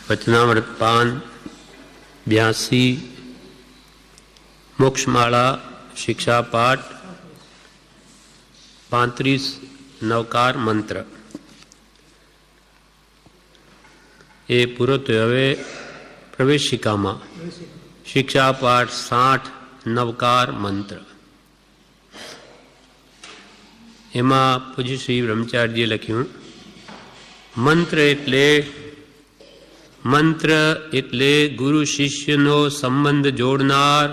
વચનામૃત પાન 82, મોક્ષમાળા શિક્ષા પાઠ 35, નવકાર મંત્ર એ પૂરો થયો. હવે પ્રવેશિકામાં શિક્ષા પાઠ 60, નવકાર મંત્ર. એમાં પૂજ્ય શ્રી બ્રહ્મચારીજીએ લખ્યું, મંત્ર એટલે ગુરુ શિષ્યનો સંબંધ જોડનાર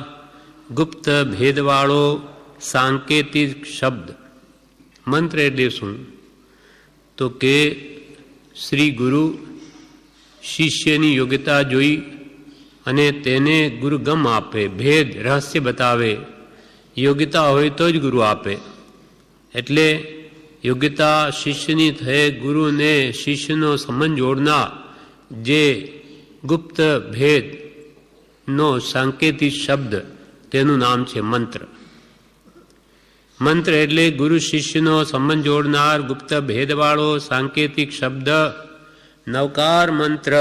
ગુપ્ત ભેદવાળો સાંકેતિક શબ્દ. મંત્ર એટલે શું? તો કે શ્રી ગુરુ શિષ્યની યોગ્યતા જોઈ અને તેને ગુરુગમ આપે, ભેદ રહસ્ય બતાવે. યોગ્યતા હોય તો જ ગુરુ આપે. એટલે યોગ્યતા શિષ્યની થઈ ગુરુને શિષ્યનો સંબંધ જોડનાર જે ગુપ્ત ભેદનો સાંકેતિક શબ્દ, તેનું નામ છે મંત્ર. મંત્ર એટલે ગુરુ શિષ્યનો સંબંધ જોડનાર ગુપ્ત ભેદવાળો સાંકેતિક શબ્દ. નવકાર મંત્ર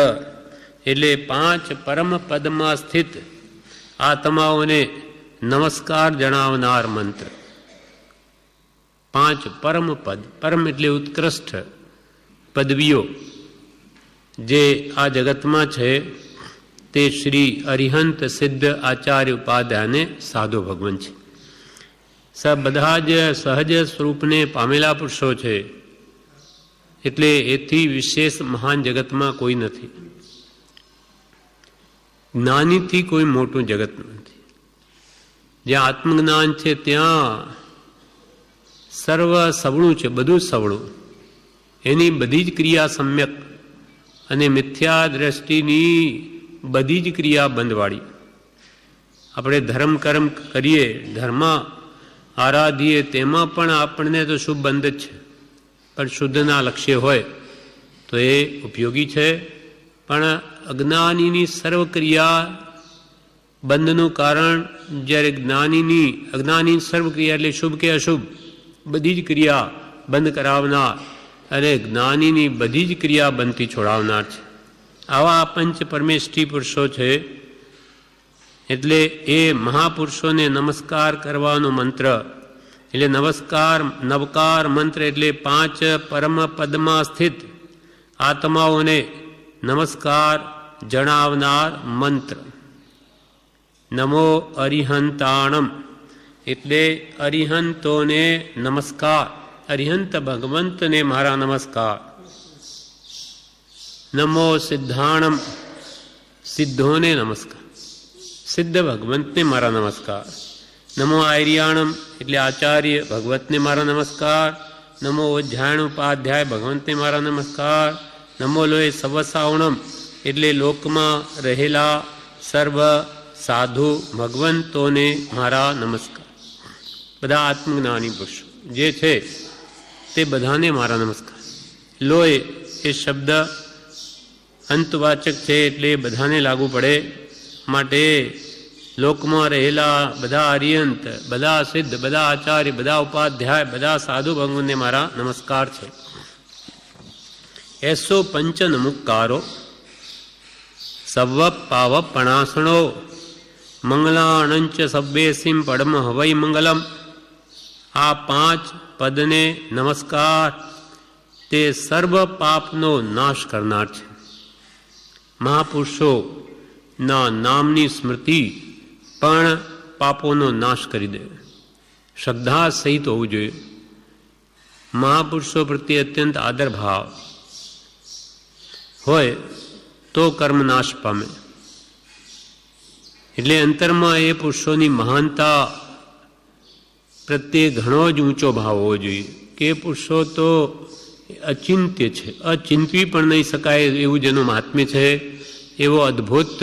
એટલે 5 પરમ પદમાં સ્થિત આત્માઓને નમસ્કાર જણાવનાર મંત્ર. 5 પરમ પદ. પરમ એટલે ઉત્કૃષ્ટ પદવીઓ જે આ જગતમાં છે તે શ્રી અરિહંત સિદ્ધ આચાર્ય ઉપાધ્યાયને સાધુ ભગવાન છે. બધા જ સહજ સ્વરૂપને પામેલા પુરુષો છે. એટલે એથી વિશેષ મહાન જગતમાં કોઈ નથી. જ્ઞાનીથી કોઈ મોટું જગત નથી. જ્યાં આત્મજ્ઞાન છે ત્યાં સર્વ સવળું છે, બધું સવળું. એની બધી જ ક્રિયા સમ્યક અને મિથ્યા દ્રષ્ટિની બધી જ ક્રિયા બંધવાળી. આપણે ધર્મ કર્મ કરીએ, ધર્મ આરાધીએ, તેમાં પણ આપણને તો શુભ બંધ જ છે. પણ શુદ્ધના લક્ષ્ય હોય તો એ ઉપયોગી છે. પણ અજ્ઞાનીની સર્વ ક્રિયા બંધનું કારણ, જ્યારે અજ્ઞાની સર્વ ક્રિયા એટલે શુભ કે અશુભ બધી જ ક્રિયા બંધ કરાવનાર અને જ્ઞાનીની બધી જ ક્રિયા બંધથી છોડાવનાર છે. આવા પંચ પરમેષ્ઠી પુરુષો છે. એટલે એ મહાપુરુષોને નમસ્કાર કરવાનો મંત્ર એટલે નવકાર મંત્ર એટલે 5 પરમ પદમાં સ્થિત આત્માઓને નમસ્કાર જણાવનાર મંત્ર. નમો અરિહંતાણમ એટલે અરિહંતોને નમસ્કાર. અરિહંત ભગવંતને મારા નમસ્કાર. નમો સિદ્ધાણમ સિદ્ધોને નમસ્કાર. સિદ્ધ ભગવંતને મારા નમસ્કાર. નમો આર્યાણમ એટલે આચાર્ય ભગવતને મારા નમસ્કાર. નમો અધ્યાયણ ઉપાધ્યાય ભગવંતને મારા નમસ્કાર. નમો લોય સવસાવણમ એટલે લોકમાં રહેલા સર્વ સાધુ ભગવંતોને મારા નમસ્કાર. બધા આત્મજ્ઞાની પુરુષો જે છે તે બધાને મારા નમસ્કાર. લોય એ શબ્દ અંતવાચક છે એટલે બધાને લાગુ પડે. માટે લોકમાં રહેલા બધા આર્યંત, બધા સિદ્ધ, બધા આચાર્ય, બધા ઉપાધ્યાય, બધા સાધુ ભગવાનને મારા નમસ્કાર છે. એસો પંચ નમુકારો સવ પાવ પણાસણો મંગલાણંચ સબ્બેસિમ પડમ હવૈ મંગલમ. આ 5 પદને નમસ્કાર તે સર્વ પાપનો નાશ કરનાર છે. મહાપુરુષોના નામની સ્મૃતિ પણ પાપોનો નાશ કરી દે. શ્રદ્ધા સહિત હોવું જોઈએ. મહાપુરુષો પ્રત્યે અત્યંત આદર ભાવ હોય તો કર્મ નાશ પામે. એટલે અંતરમાં એ પુરુષોની મહાનતા પ્રત્યે ઘણો જ ઊંચો ભાવ હોવો જોઈએ કે પુરુષો તો અચિંત્ય છે, અચિંતવી પણ નહીં શકાય એવું જેનું મહાત્મ્ય છે. એવો અદ્ભુત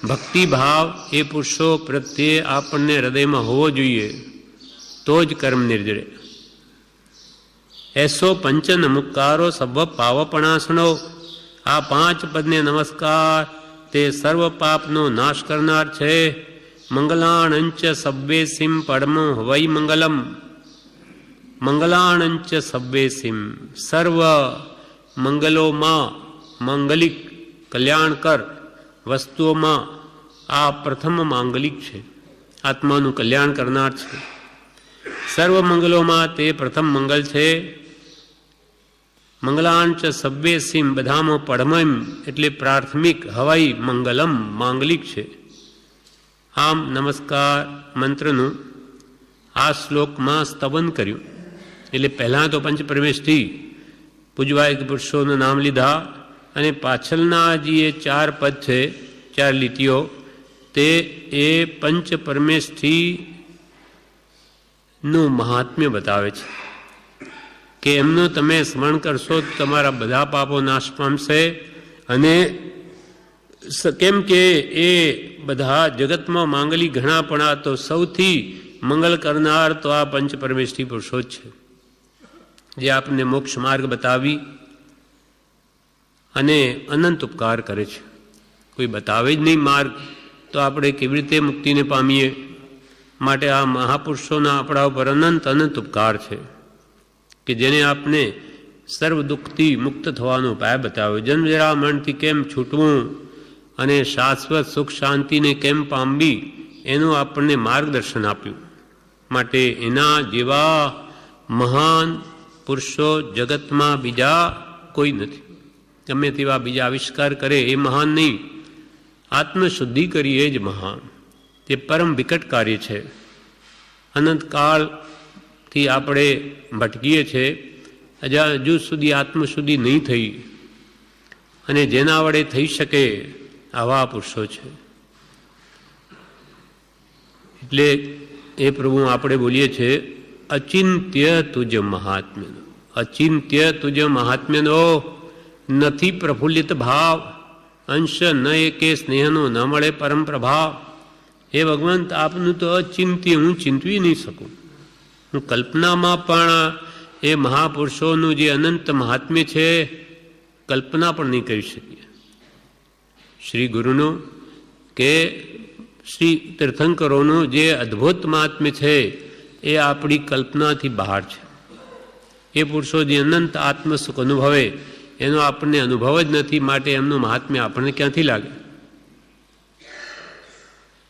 ભક્તિભાવ એ પુરુષો પ્રત્યે આપણને હૃદયમાં હોવો જોઈએ તો જ કર્મ નિર્જરે. એસો પંચ નમુકારો સવ પાવપણાસણો. આ 5 પદને નમસ્કાર તે સર્વ પાપનો નાશ કરનાર છે. મંગલાણંચ સબ્બેસિમ પડમો હવૈ મંગલમ. મંગલાણંચ સબ્બેસિમ સર્વ મંગલોમાં માંગલિક કલ્યાણકર વસ્તુઓમાં આ પ્રથમ માંગલિક છે, આત્માનું કલ્યાણ કરનાર છે. સર્વ મંગલોમાં તે પ્રથમ મંગલ છે. મંગલાંચ સવ્વેસીમ, બધામાં પડમમ એટલે પ્રાથમિક હવાઈ મંગલમ માંગલિક છે. આમ નમસ્કાર મંત્રનું આ શ્લોકમાં સ્તવન કર્યું. એટલે પહેલાં તો પંચપરમેષ્ઠી પૂજવાય પુરુષોનું નામ લીધા અને પાછળના જે 4 પદ છે, 4 લીટીઓ, તે એ પંચ પરમેષ્ઠીનું મહાત્મ્ય બતાવે છે કે એમનું તમે સ્મરણ કરશો તો તમારા બધા પાપો નાશ પામશે. અને કેમ કે એ બધા જગતમાં માંગલી ઘણા પણ આ તો સૌથી મંગલ કરનાર તો આ પંચ પરમેષ્ઠી પુરુષો જ છે, જે આપણને મોક્ષ માર્ગ બતાવી અને અનંત ઉપકાર કરે છે. કોઈ બતાવે જ નહીં માર્ગ તો આપણે કેવી રીતે મુક્તિને પામીએ? માટે આ મહાપુરુષોના આપણા ઉપર અનંત ઉપકાર છે કે જેને આપને સર્વ દુઃખથી મુક્ત થવાનો ઉપાય બતાવ્યો. જન્મજરા મરણથી કેમ છૂટવું અને શાશ્વત સુખ શાંતિને કેમ પામવી એનું આપણને માર્ગદર્શન આપ્યું. માટે એના જેવા મહાન પુરુષો જગતમાં બીજા કોઈ નથી. ગમે તેવા બીજા આવિષ્કાર કરે એ મહાન નહીં, આત્મશુદ્ધિ કરી એ જ મહાન. તે પરમ વિકટ કાર્ય છે. અનંતકાળથી આપણે ભટકીએ છીએ, હજુ સુધી આત્મશુદ્ધિ નહીં થઈ, અને જેના વડે થઈ શકે આવા પુરુષો છે. એટલે એ પ્રભુ આપણે બોલીએ છીએ અચિંત્ય તુજ મહાત્મ્યનો. અચિંત્ય તુજ મહાત્મ્યનો નથી પ્રફુલ્લિત ભાવ, અંશ ન એકે સ્નેહનો ન મળે પરમ પ્રભાવ. હે ભગવંત, આપનું તો અચિંત્ય, હું ચિંતવી નહીં શકું. હું કલ્પનામાં પણ એ મહાપુરુષોનું જે અનંત મહાત્મ્ય છે કલ્પના પણ નહીં કરી શકીએ. શ્રી ગુરુનું કે શ્રી તીર્થંકરોનું જે અદ્ભુત મહાત્મ્ય છે એ આપણી કલ્પનાથી બહાર છે. એ પુરુષો જે અનંત આત્મસુખ અનુભવે એનો આપણને અનુભવ જ નથી, માટે એમનું મહાત્મ્ય આપણને ક્યાંથી લાગે?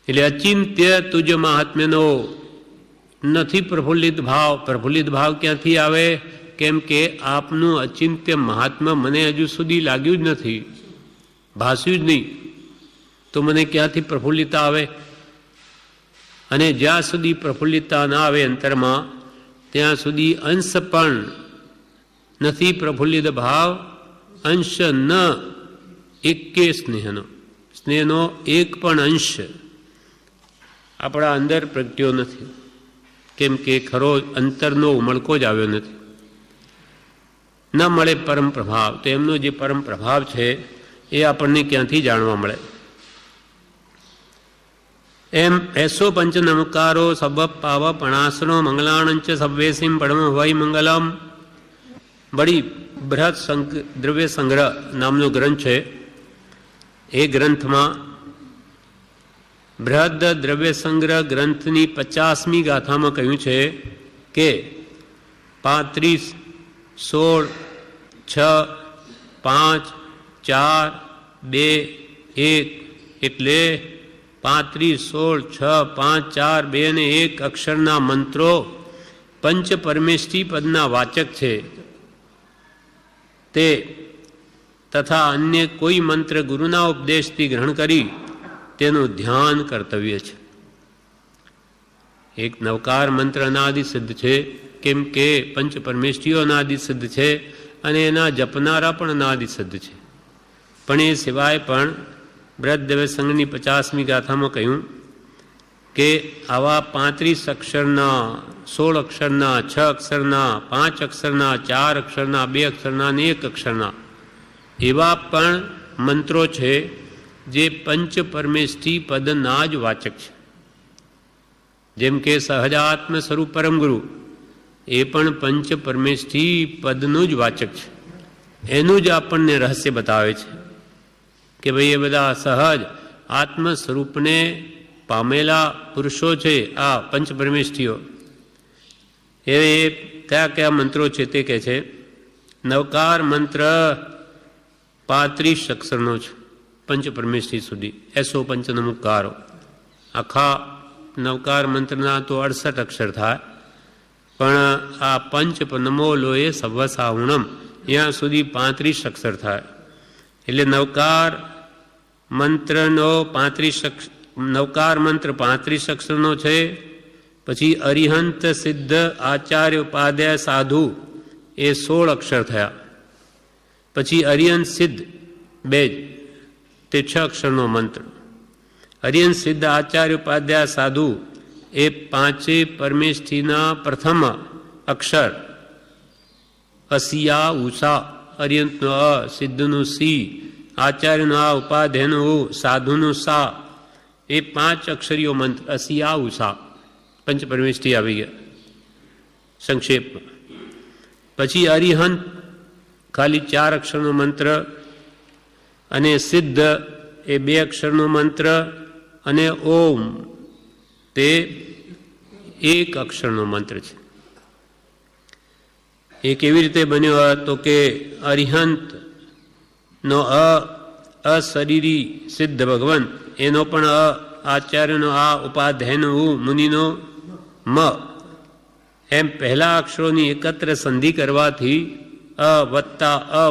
એટલે અચિંત્ય તુજ મહાત્મ્યનો નથી પ્રફુલ્લિત ભાવ. પ્રફુલ્લિત ભાવ ક્યાંથી આવે? કેમ કે આપનું અચિંત્ય મહાત્મ્ય મને હજુ સુધી લાગ્યું જ નથી, ભાસ્યું જ નહીં, તો મને ક્યાંથી પ્રફુલ્લિતા આવે? અને જ્યાં સુધી પ્રફુલ્લિતા ના આવે અંતરમાં, ત્યાં સુધી અંશ પણ નથી પ્રફુલ્લિત ભાવ. અંશ ન એકે સ્નેહનો, સ્નેહનો એક પણ અંશ આપણા અંદર પ્રગટ્યો નથી. કેમ કે ખરો અંતરનો ઉમળકો જ આવ્યો નથી. ન મળે પરમ પ્રભાવ. તો એમનો જે પરમ પ્રભાવ છે એ આપણને ક્યાંથી જાણવા મળે? એમ એસો પંચ નમકારો સબ પાવ પણાસનો મંગલાણંચ સવ્વેસીમ પડમ વૈ મંગલમ. બડી બૃહદ દ્રવ્ય સંગ્રહ નામનો ગ્રંથ છે. એ ગ્રંથમાં બૃહદ દ્રવ્ય સંગ્રહ ગ્રંથની 50મી ગાથામાં કહ્યું છે કે 35, 16, 6, 5, 4, 2, 1 એટલે 35, 16, 6, 5, 4, 2 અને 1 અક્ષરના મંત્રો પંચ પરમેષ્ઠી પદના વાચક છે. તે તથા અન્ય કોઈ મંત્ર ગુરુના ઉપદેશથી ગ્રહણ કરી તેનું ધ્યાન કર્તવ્ય છે. એક નવકાર મંત્ર અનાદિ સિદ્ધ છે, કેમ કે પંચ પરમેષ્ઠીઓ અનાદિ સિદ્ધ છે અને એના જપનારા પણ અનાદિ સિદ્ધ છે. પણ એ સિવાય પણ બૃહદ્રવ્ય સંઘની 50મી ગાથામાં કહ્યું કે આવા 35 અક્ષરના, 16 અક્ષરના, 6 અક્ષરના, 5 અક્ષરના, 4 અક્ષરના, 2 અક્ષરના અને 1 અક્ષરના એવા પણ મંત્રો છે જે પંચ પરમેષ્ઠી પદના જ વાચક છે. જેમ કે સહજાત્મ સ્વરૂપ પરમ ગુરુ એ પણ પંચ પરમેષ્ઠી પદનું જ વાચક છે. એનું જ આપણને રહસ્ય બતાવે છે કે ભાઈ એ બધા સહજ આત્મ સ્વરૂપને પામેલા પુરુષો છે. આ પંચ પરમેષ્ઠીઓ એ કયા કયા મંત્રો છે તે કહે છે. નવકાર મંત્ર 35 અક્ષરનો છે. પંચ પરમેષ્ઠી સુધી. એસો પંચ નમુકારો. આખા નવકાર મંત્રના તો 68 અક્ષર થાય, પણ આ પંચ નમો લોએ સવસાહુણમ ત્યાં સુધી 35 અક્ષર થાય. એટલે નવકાર મંત્રનો 35 અક્ષરનો છે. પછી અરિહંત સિદ્ધ આચાર્ય ઉપાધ્યાય સાધુ એ 16 અક્ષર થયા. પછી અરિહંત સિદ્ધ 2 તે 6 અક્ષરનો મંત્ર. અરિહંત સિદ્ધ આચાર્ય ઉપાધ્યાય સાધુ એ 5 પરમેષ્ઠીના પ્રથમ અક્ષર. અસિયા ઉષા, અરિહંતનો અ, સિદ્ધનું સી, આચાર્યનો આ, ઉપાધ્યાયનું ઉ, સાધુનું સા, એ 5 અક્ષરીયો મંત્ર અસિયા ઉષા પંચ પરમેષ્ઠી આવી ગયા સંક્ષેપમાં. પછી અરિહંત ખાલી 4 અક્ષરનો મંત્ર, અને સિદ્ધ એ 2 અક્ષરનો મંત્ર, અને ઓમ તે 1 અક્ષરનો મંત્ર છે. એ કેવી રીતે બન્યો? તો કે અરિહંતનો અશરીરી સિદ્ધ ભગવાન, એનો પણ અ, આચાર્યનો આ, ઉપાધ્યાયનો ઉ, મુનિનો મ, એમ પહેલા અક્ષરોની એકત્ર સંધિ કરવાથી અ વત્તા આ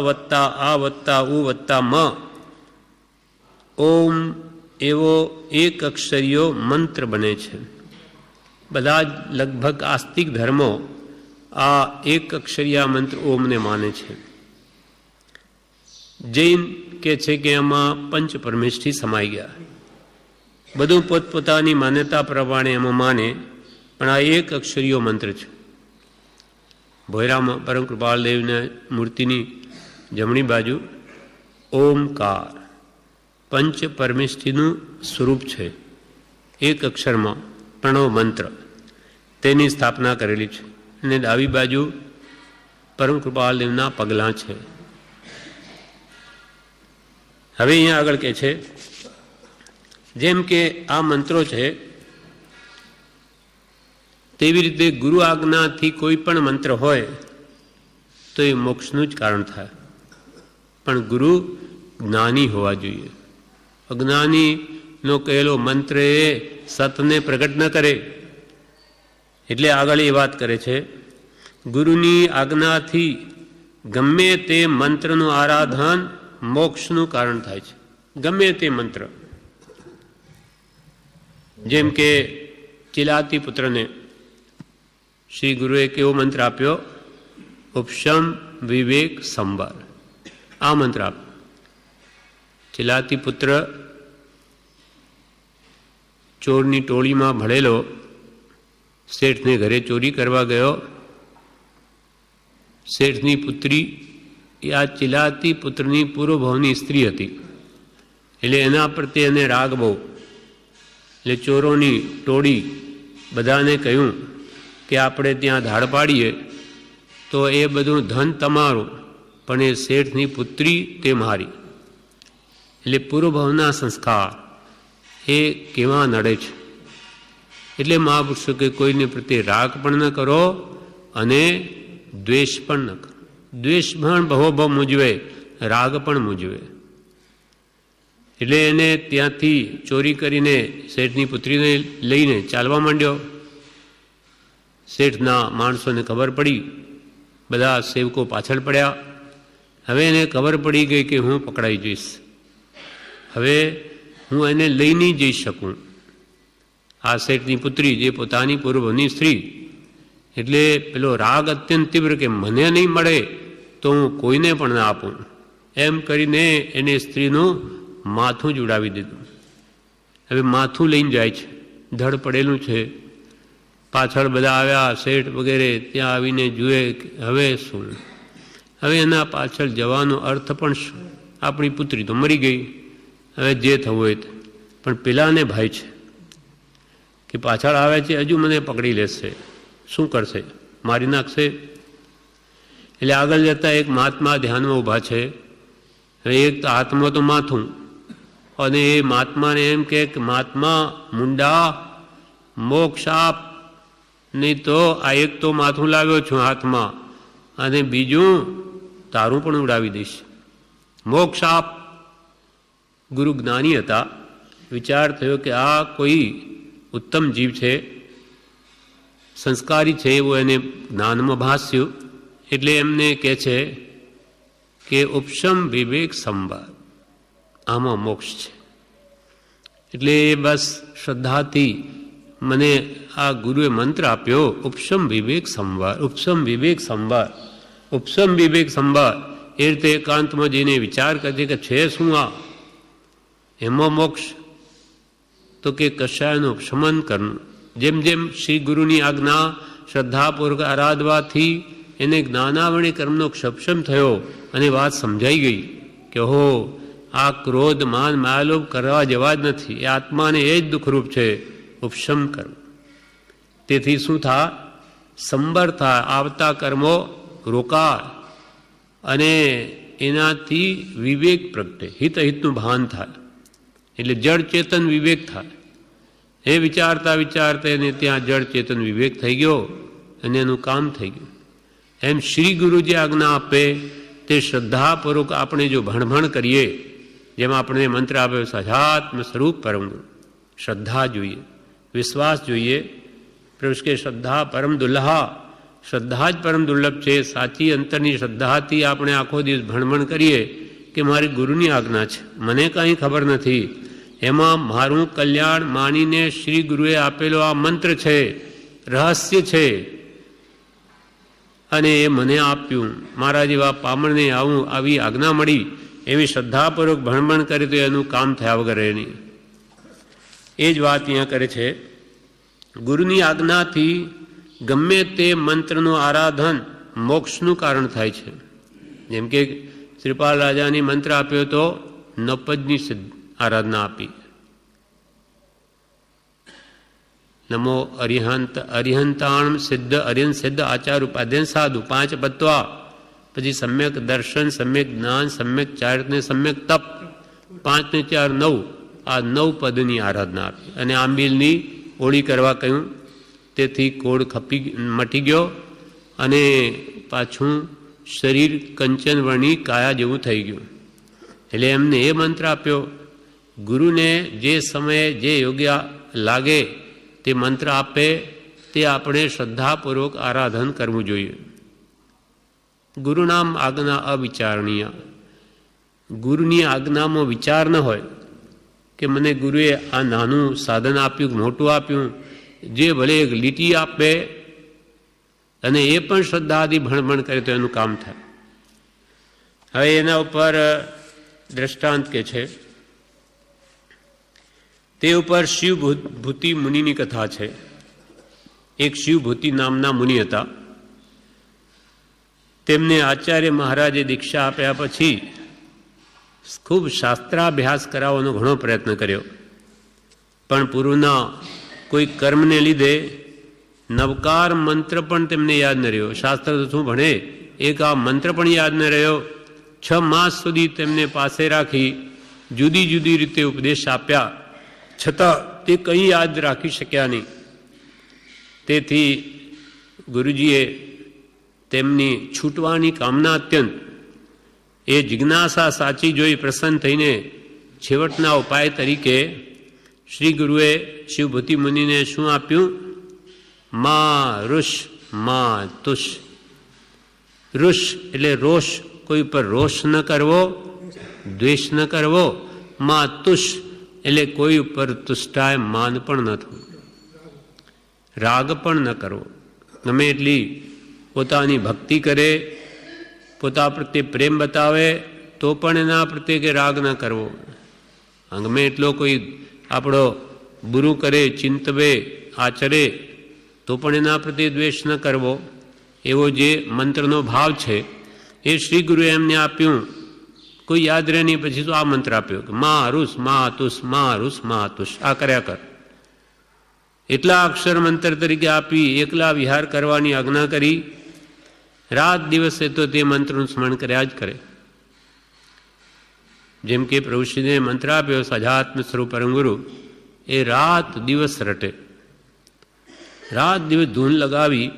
વત્તા ઉ વત્તા મ, ઓમ એવો 1 અક્ષરીયો મંત્ર બને છે. બધા જ લગભગ આસ્તિક ધર્મો આ 1 અક્ષરીયા મંત્ર ઓમને માને છે. જૈન કે છે કે એમાં પંચ પરમેષ્ઠી સમાઈ ગયા. બધું પોતપોતાની માન્યતા પ્રમાણે એમાં માને, પણ આ 1 અક્ષરીયો મંત્ર છે. ભોયરામાં પરમ કૃપાલદેવના મૂર્તિની જમણી બાજુ ઓમકાર પંચ પરમેષ્ઠીનું સ્વરૂપ છે. 1 અક્ષરમાં પ્રણવ મંત્ર, તેની સ્થાપના કરેલી છે. અને ડાબી બાજુ પરમ કૃપાલદેવના પગલાં છે. હવે અહીંયા આગળ કહે છે, જેમ કે આ મંત્રો છે તેવી રીતે ગુરુ આજ્ઞાથી કોઈ પણ મંત્ર હોય તો એ મોક્ષનું જ કારણ થાય. પણ ગુરુ જ્ઞાની હોવા જોઈએ. અજ્ઞાનીનો કહેલો મંત્ર એ સતને પ્રગટ ન કરે. એટલે આગળ એ વાત કરે છે, ગુરુની આજ્ઞાથી ગમે તે મંત્રનું આરાધન મોક્ષનું કારણ થાય છે. ગમે તે મંત્ર. જેમ કે ચિલાતી પુત્રને શ્રી ગુરુએ કેવો મંત્ર આપ્યો? ઉપશમ વિવેક સંબર. આ મંત્ર આપ્યો. ચિલાતી પુત્ર ચોરની ટોળીમાં ભળેલો શેઠને ઘરે ચોરી કરવા ગયો. શેઠની પુત્રી એ આ ચિલાતી પુત્રની પૂર્વભાવની સ્ત્રી હતી. એટલે એના પ્રત્યે એને રાગ બહુ. એટલે ચોરોની ટોળી બધાને કહ્યું કે આપણે ત્યાં ધાડ પાડીએ તો એ બધું ધન તમારું, પણ એ શેઠની પુત્રી તે મારી. એટલે પૂર્વભાવના સંસ્કાર એ કેવા નડે છે. એટલે મહાપુરુષો કે કોઈને પ્રત્યે રાગ પણ ન કરો અને દ્વેષ પણ ન કરો. દ્વેષ પણ ભવોભવ મૂજવે, રાગ પણ મૂજવે. એટલે એને ત્યાંથી ચોરી કરીને શેઠની પુત્રીને લઈને ચાલવા માંડ્યો. શેઠના માણસોને ખબર પડી, બધા સેવકો પાછળ પડ્યા. હવે એને ખબર પડી ગઈ કે હું પકડાઈ જઈશ. હવે હું એને લઈ નહીં જઈ શકું. આ શેઠની પુત્રી જે પોતાની પૂર્વની સ્ત્રી, એટલે પેલો રાગ અત્યંત તીવ્ર કે મને નહીં મળે તો હું કોઈને પણ ના આપું. એમ કરીને એને સ્ત્રીનું માથું જ ઉડાવી દીધું. હવે માથું લઈને જાય છે, ધડ પડેલું છે. પાછળ બધા આવ્યા, શેઠ વગેરે ત્યાં આવીને જુએ હવે શું. હવે એના પાછળ જવાનો અર્થ પણ શું? આપણી પુત્રી તો મરી ગઈ, હવે જે થવું હોય. પણ પેલાને ભાઈ છે કે પાછળ આવે છે, હજુ મને પકડી લેશે, શું કરશે? મારી નાખશે. એટલે આગળ જતા એક મહાત્મા ધ્યાનમાં ઊભા છે. એક તો હાથમાં તો માથું, અને એ મહાત્માને એમ કે મહાત્મા મુંડા મોક્ષ આપ, નહીં તો આ એક તો માથું લાવ્યો છું હાથમાં, અને બીજું તારું પણ ઉડાવી દઈશ. મોક્ષ આપ. ગુરુ જ્ઞાની હતા. વિચાર થયો કે આ કોઈ ઉત્તમ જીવ છે, સંસ્કારી છે, એવું એને જ્ઞાનમાં ભાસ્યું. એટલે એમને કહે છે કે ઉપશમ વિવેક સંવાદ, આમાં મોક્ષ છે. એટલે બસ શ્રદ્ધાથી મને આ ગુરુએ મંત્ર આપ્યો, ઉપશમ વિવેક સંવાદ, ઉપશમ વિવેક સંવાદ, ઉપશમ વિવેક સંવાદ. એ રીતે એકાંતમાં જઈને વિચાર કરજે કે છે શું આ, એમાં મોક્ષ? તો કે કશાયનું ઉપશમન કરવું. જેમ જેમ શ્રી ગુરુની આજ્ઞા શ્રદ્ધાપૂર્વક આરાધવાથી એને જ્ઞાનાવરણી કર્મનો ક્ષપશમ થયો અને વાત સમજાઈ ગઈ કે હો, આ ક્રોધ માન માયાલોભ કરવા જેવા જ નથી, એ આત્માને એ જ દુઃખરૂપ છે, ઉપશમ કરવું. તેથી શું થાય? સંબર થાય, આવતા કર્મો રોકાય અને એનાથી વિવેક પ્રગટે, હિતનું ભાન થાય. એટલે જળ ચેતન વિવેક થાય. એ વિચારતા વિચારતા એને ત્યાં જળ ચેતન વિવેક થઈ ગયો અને એનું કામ થઈ ગયું. એમ શ્રી ગુરુ જે આજ્ઞા આપે તે શ્રદ્ધાપૂર્વક આપણે જો ભણભણ કરીએ, જેમ આપણે મંત્ર આપ્યો સજાત્મ સ્વરૂપ પરમ ગુરુ, શ્રદ્ધા જોઈએ, વિશ્વાસ જોઈએ. પ્રભુ કે શ્રદ્ધા પરમ દુલ્હા, શ્રદ્ધા જ પરમ દુર્લભ છે. સાચી અંતરની શ્રદ્ધાથી આપણે આખો દિવસ ભણભણ કરીએ કે મારી ગુરુની આજ્ઞા છે, મને કાંઈ ખબર નથી, એમાં મારું કલ્યાણ માનીને શ્રી ગુરુએ આપેલો આ મંત્ર છે, રહસ્ય છે, અને એ મને આપ્યું, મારા જેવા પામણને આવી આજ્ઞા મળી, એવી શ્રદ્ધાપૂર્વક ભણભણ કરે તો એનું કામ થયા વગર રહે નહીં. એ જ વાત અહીંયા કરે છે. ગુરુની આજ્ઞાથી ગમે તે મંત્રનું આરાધન મોક્ષનું કારણ થાય છે. જેમ કે શ્રીપાલ રાજાની મંત્ર આપ્યો તો નપજની આરાધના આપી, નમો અરિહંતાણ સિદ્ધ અરિહંત સિદ્ધ આચાર ઉપાધ્યન સાધુ 5 બત્વા, પછી સમ્યક દર્શન, સમ્યક જ્ઞાન, સમ્યક ચારિત્ર્ય, સમ્યક તપ, 5 ને 4 9, આ 9 પદની આરાધના આપી અને આંબીલની ઓળી કરવા કહ્યું. તેથી કોડ મટી ગયો અને પાછું શરીર કંચન વર્ણી કાયા જેવું થઈ ગયું. એટલે એમને એ મંત્ર આપ્યો. ગુરુને જે સમયે જે યોગ્ય લાગે તે મંત્ર આપે તે આપણે શ્રદ્ધાપૂર્વક આરાધન કરવું જોઈએ. ગુરુનામ આજ્ઞા અવિચારણીય. ગુરુની આજ્ઞામાં વિચાર ન હોય કે મને ગુરુએ આ નાનું સાધન આપ્યું, મોટું આપ્યું, જે ભલે એક લીટી આપે અને એ પણ શ્રદ્ધાથી ભણભણ કરે તો એનું કામ થાય. હવે એના ઉપર દ્રષ્ટાંત કે છે, તે ઉપર શિવભૂતિ મુનિની કથા છે. એક શિવભૂતિ નામના મુનિ હતા. તેમને આચાર્ય મહારાજે દીક્ષા આપ્યા પછી ખૂબ શાસ્ત્રાભ્યાસ કરાવવાનો ઘણો પ્રયત્ન કર્યો, પણ પૂર્વના કોઈ કર્મને લીધે નવકાર મંત્ર પણ તેમને યાદ ન રહ્યો. શાસ્ત્ર તો શું ભણે, એક આ મંત્ર પણ યાદ ન રહ્યો. 6 માસ સુધી તેમને પાસે રાખી જુદી જુદી રીતે ઉપદેશ આપ્યા, છતાં તે કંઈ યાદ રાખી શક્યા નહીં. તેથી ગુરુજીએ તેમની છૂટવાની કામના અત્યંત, એ જિજ્ઞાસા સાચી જોઈ પ્રસન્ન થઈને છેવટના ઉપાય તરીકે શ્રી ગુરુએ શિવભૂતિ મુનિને શું આપ્યું? મા રુષ મા તુષ. રુષ એટલે રોષ, કોઈ પર રોષ ન કરવો, દ્વેષ ન કરવો. મા તુષ એટલે કોઈ ઉપર તુષ્ટાય માન પણ ન થવું, રાગ પણ ન કરવો. ગમે એટલી પોતાની ભક્તિ કરે, પોતા પ્રત્યે પ્રેમ બતાવે તો પણ એના પ્રત્યે કે રાગ ન કરવો. ગમે એટલો કોઈ આપણો બુરું કરે, ચિંતવે, આચરે તો પણ એના પ્રત્યે દ્વેષ ન કરવો. એવો જે મંત્રનો ભાવ છે એ શ્રી ગુરુએ એમને આપ્યું. કોઈ યાદ રહે નહીં, પછી તો આ મંત્ર આપ્યો કે મા રુષ મા તુષ, મા રુષ મા તુષ, આ કર્યા કર. એટલા અક્ષર મંત્ર તરીકે આપી એકલા વિહાર કરવાની આજ્ઞા કરી. રાત દિવસે તો તે મંત્રનું સ્મરણ કર્યા જ કરે. જેમ કે પ્રભુશ્રીને મંત્ર આપ્યો સજાત્મ સ્વરૂપ પરમ ગુરુ, એ રાત દિવસ રટે. રાત દિવસ ધૂન લગાવી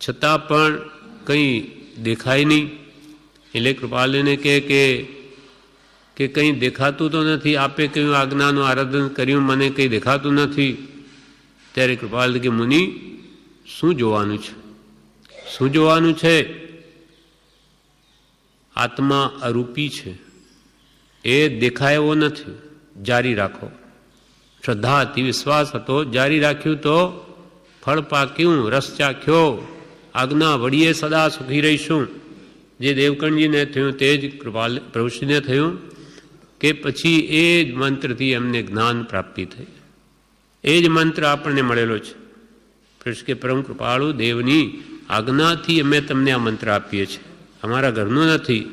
છતાં પણ કંઈ દેખાય નહીં. એટલે કૃપાલને કહે કે કે કંઈ દેખાતું તો નથી, આપે કહ્યું આજ્ઞાનું આરાધન કર્યું, મને કંઈ દેખાતું નથી. ત્યારે કૃપાલ કે મુનિ શું જોવાનું છે? શું જોવાનું છે? આત્મા અરૂપી છે, એ દેખાય એવો નથી. જારી રાખો. શ્રદ્ધા હતી, વિશ્વાસ હતો, જારી રાખ્યું તો ફળ પાક્યું, રસ ચાખ્યો. આજ્ઞા વળીએ સદા સુખી રહીશું. જે દેવકણજીને થયું તે જ કૃપાલ પ્રભુશ્રીને થયું કે પછી એ જ મંત્રથી એમને જ્ઞાન પ્રાપ્તિ થઈ. એ જ મંત્ર આપણને મળેલો છે. કે પરમ કૃપાળુ દેવની આજ્ઞાથી અમે તમને આ મંત્ર આપીએ છીએ, અમારા ઘરનું નથી.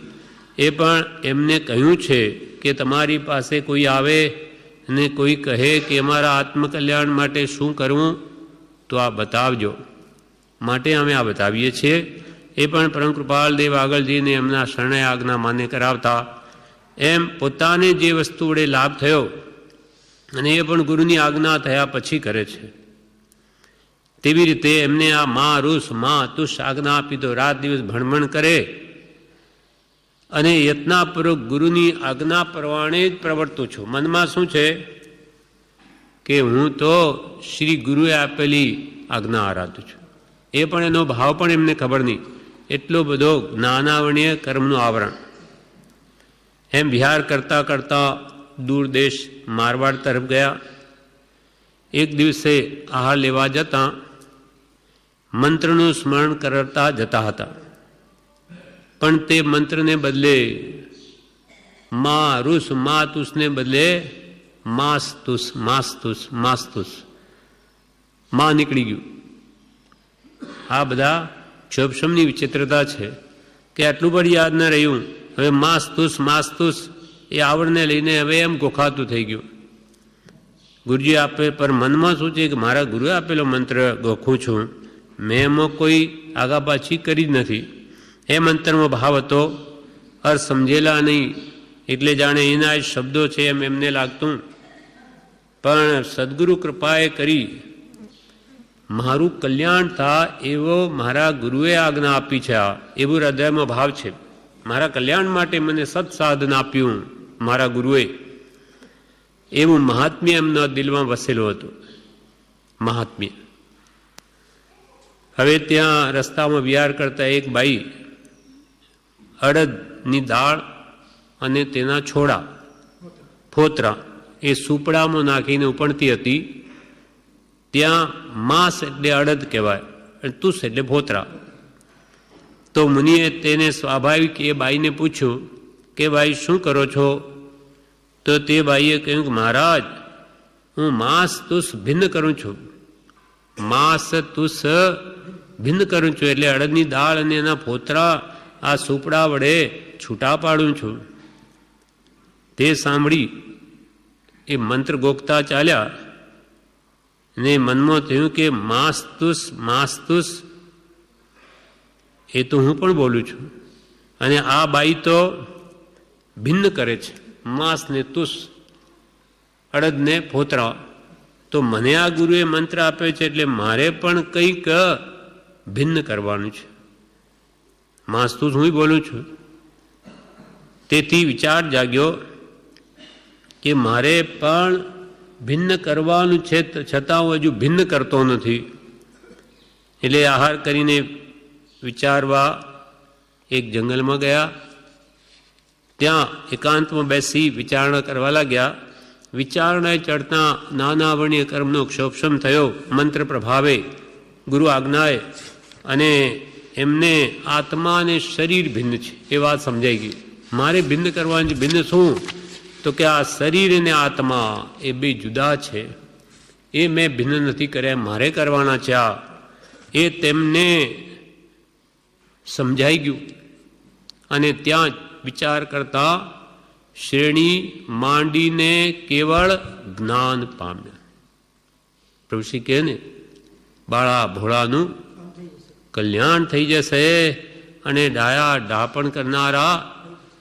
એ પણ એમને કહ્યું છે કે તમારી પાસે કોઈ આવે અને કોઈ કહે કે અમારા આત્મકલ્યાણ માટે શું કરવું તો આ બતાવજો, માટે અમે આ બતાવીએ છીએ. એ પણ પરમ કૃપાલ દેવ આગળ જઈને એમના શરણે આજ્ઞા માન્ય કરાવતા એમ પોતાને જે વસ્તુ વડે લાભ થયો અને એ પણ ગુરુની આજ્ઞા થયા પછી કરે છે. તેવી રીતે એમને આ મા રૂસ મા તુષ આજ્ઞા આપી તો રાત દિવસ ભણભણ કરે અને યત્નાપૂર્વક ગુરુની આજ્ઞા પ્રમાણે જ પ્રવર્તું છું. મનમાં શું છે કે હું તો શ્રી ગુરુએ આપેલી આજ્ઞા આરાધું છું. એ પણ એનો ભાવ પણ એમને ખબર નહીં. એટલો બધો જ્ઞાનાવર્ણીય કર્મનું આવરણ. એમ વિહાર કરતાં કરતાં દૂર દેશ મારવાડ તરફ ગયા. એક દિવસે આહાર લેવા જતાં મંત્રનું સ્મરણ કરતા જતા હતા, પણ તે મંત્રને બદલે મા રૂસ મા તુસને બદલે માસ્તુસ માસ્તુસ માસ્તુસ મા નીકળી ગયું. આ બધા શોભશમની વિચિત્રતા છે કે આટલું પણ યાદ ન રહ્યું. હવે માસ્તુસ માસ્તુસ એ આવડને લઈને હવે એમ ગોખાતું થઈ ગયું. ગુરુજી આપે પર મનમાં શું છે કે મારા ગુરુએ આપેલો મંત્ર ગોખું છું, મેં એમાં કોઈ આગા પાછી કરી જ નથી. એ મંત્રમાં ભાવ હતો, અર્થ સમજેલા નહીં એટલે જાણે એના જ શબ્દો છે એમ એમને લાગતું. પણ સદગુરુ કૃપાએ કરી મારું કલ્યાણ થાય એવો મારા ગુરુએ આજ્ઞા આપી છે. આ એવું હૃદયમાં ભાવ છે. મારા કલ્યાણ માટે મને સત્સાધન આપ્યું મારા ગુરુએ, એવું મહાત્મ્ય એમના દિલમાં વસેલું હતું. મહાત્મ્ય. હવે ત્યાં રસ્તામાં વિહાર કરતા એક બાઈ અડદની દાળ અને તેના છોડા ફોતરા એ સુપડામાં નાખીને ઉપણતી હતી. ત્યાં માંસ એટલે અડદ કહેવાય અને તુસ એટલે ફોતરા. તો મુનિએ તેને સ્વાભાવિક એ બાઈને પૂછ્યું કે ભાઈ શું કરો છો? તો તે બાઈએ કહ્યું કે મહારાજ હું માંસ તુસ ભિન્ન કરું છું. માંસ તુસ ભિન્ન કરું છું એટલે અડદની દાળ અને એના ફોતરા આ સુપડા વડે છૂટા પાડું છું. તે સાંભળી એ મંત્ર ગોખતા ચાલ્યા ને મનમાં થયું કે માસ્તુસ માસ્તુસ એ તો હું પણ બોલું છું અને આ બાઈ તો ભિન્ન કરે છે, માંસ ને તુસ અડદ ને ફોતરા. તો મને આ ગુરુએ મંત્ર આપ્યો છે એટલે મારે પણ કંઈક ભિન્ન કરવાનું છે. માંસ તુસ હું બોલું છું. તેથી વિચાર જાગ્યો કે મારે પણ ભિન્ન કરવાનું છે, છતાં હું હજુ ભિન્ન કરતો નથી. એટલે આહાર કરીને વિચારવા એક જંગલમાં ગયા. ત્યાં એકાંતમાં બેસી વિચારણા કરવા લાગ્યા. વિચારણાએ ચડતા નાના વર્ણીય કર્મનો ક્ષોભશમ થયો મંત્ર પ્રભાવે, ગુરુ આજ્ઞાએ, અને એમને આત્મા અને શરીર ભિન્ન છે એ વાત સમજાઈ ગઈ. મારે ભિન્ન કરવાની, ભિન્ન શું? તો કે આ શરીર અને આત્મા એ બે જુદા છે, એ મેં ભિન્ન નથી કર્યા, મારે કરવાના છે. આ એ તેમને સમજાઈ ગયું અને ત્યાં જ વિચાર કરતા શ્રેણી માંડીને કેવળ જ્ઞાન પામ્યા. પ્રભુશ્રી કહે ને બાળા ભોળાનું કલ્યાણ થઈ જશે અને ડાયા ડાપણ કરનારા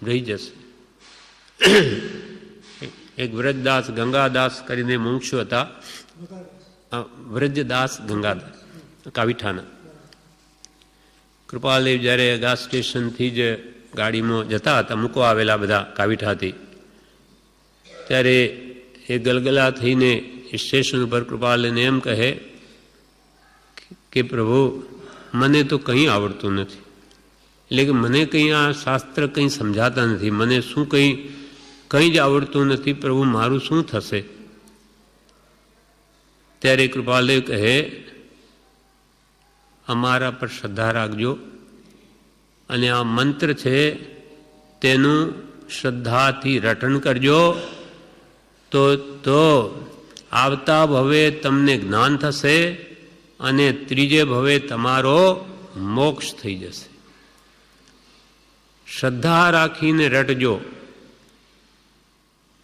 રહી જશે. એક વ્રજદાસ ગંગાદાસ કરીને મુમુક્ષુ હતા. વ્રજદાસ ગંગાદાસ કાવીઠાના. કૃપાલદેવ જ્યારે ગા સ્ટેશનથી જ ગાડીમાં જતા હતા, મૂકવા આવેલા બધા કાવીઠાથી, ત્યારે એ ગલગલા થઈને સ્ટેશન ઉપર કૃપાલને એમ કહે કે પ્રભુ મને તો કંઈ આવડતું નથી, એટલે કે મને કંઈ આ શાસ્ત્ર કંઈ સમજાતા નથી, મને શું કંઈ જ આવડતું નથી, પ્રભુ મારું શું થશે? ત્યારે કૃપાલય કહે અમારા પર શ્રદ્ધા રાખજો અને આ મંત્ર છે તેનું શ્રદ્ધાથી રટન કરજો તો આવતા ભવે તમને જ્ઞાન થશે અને ત્રીજે ભવે તમારો મોક્ષ થઈ જશે. શ્રદ્ધા રાખીને રટજો,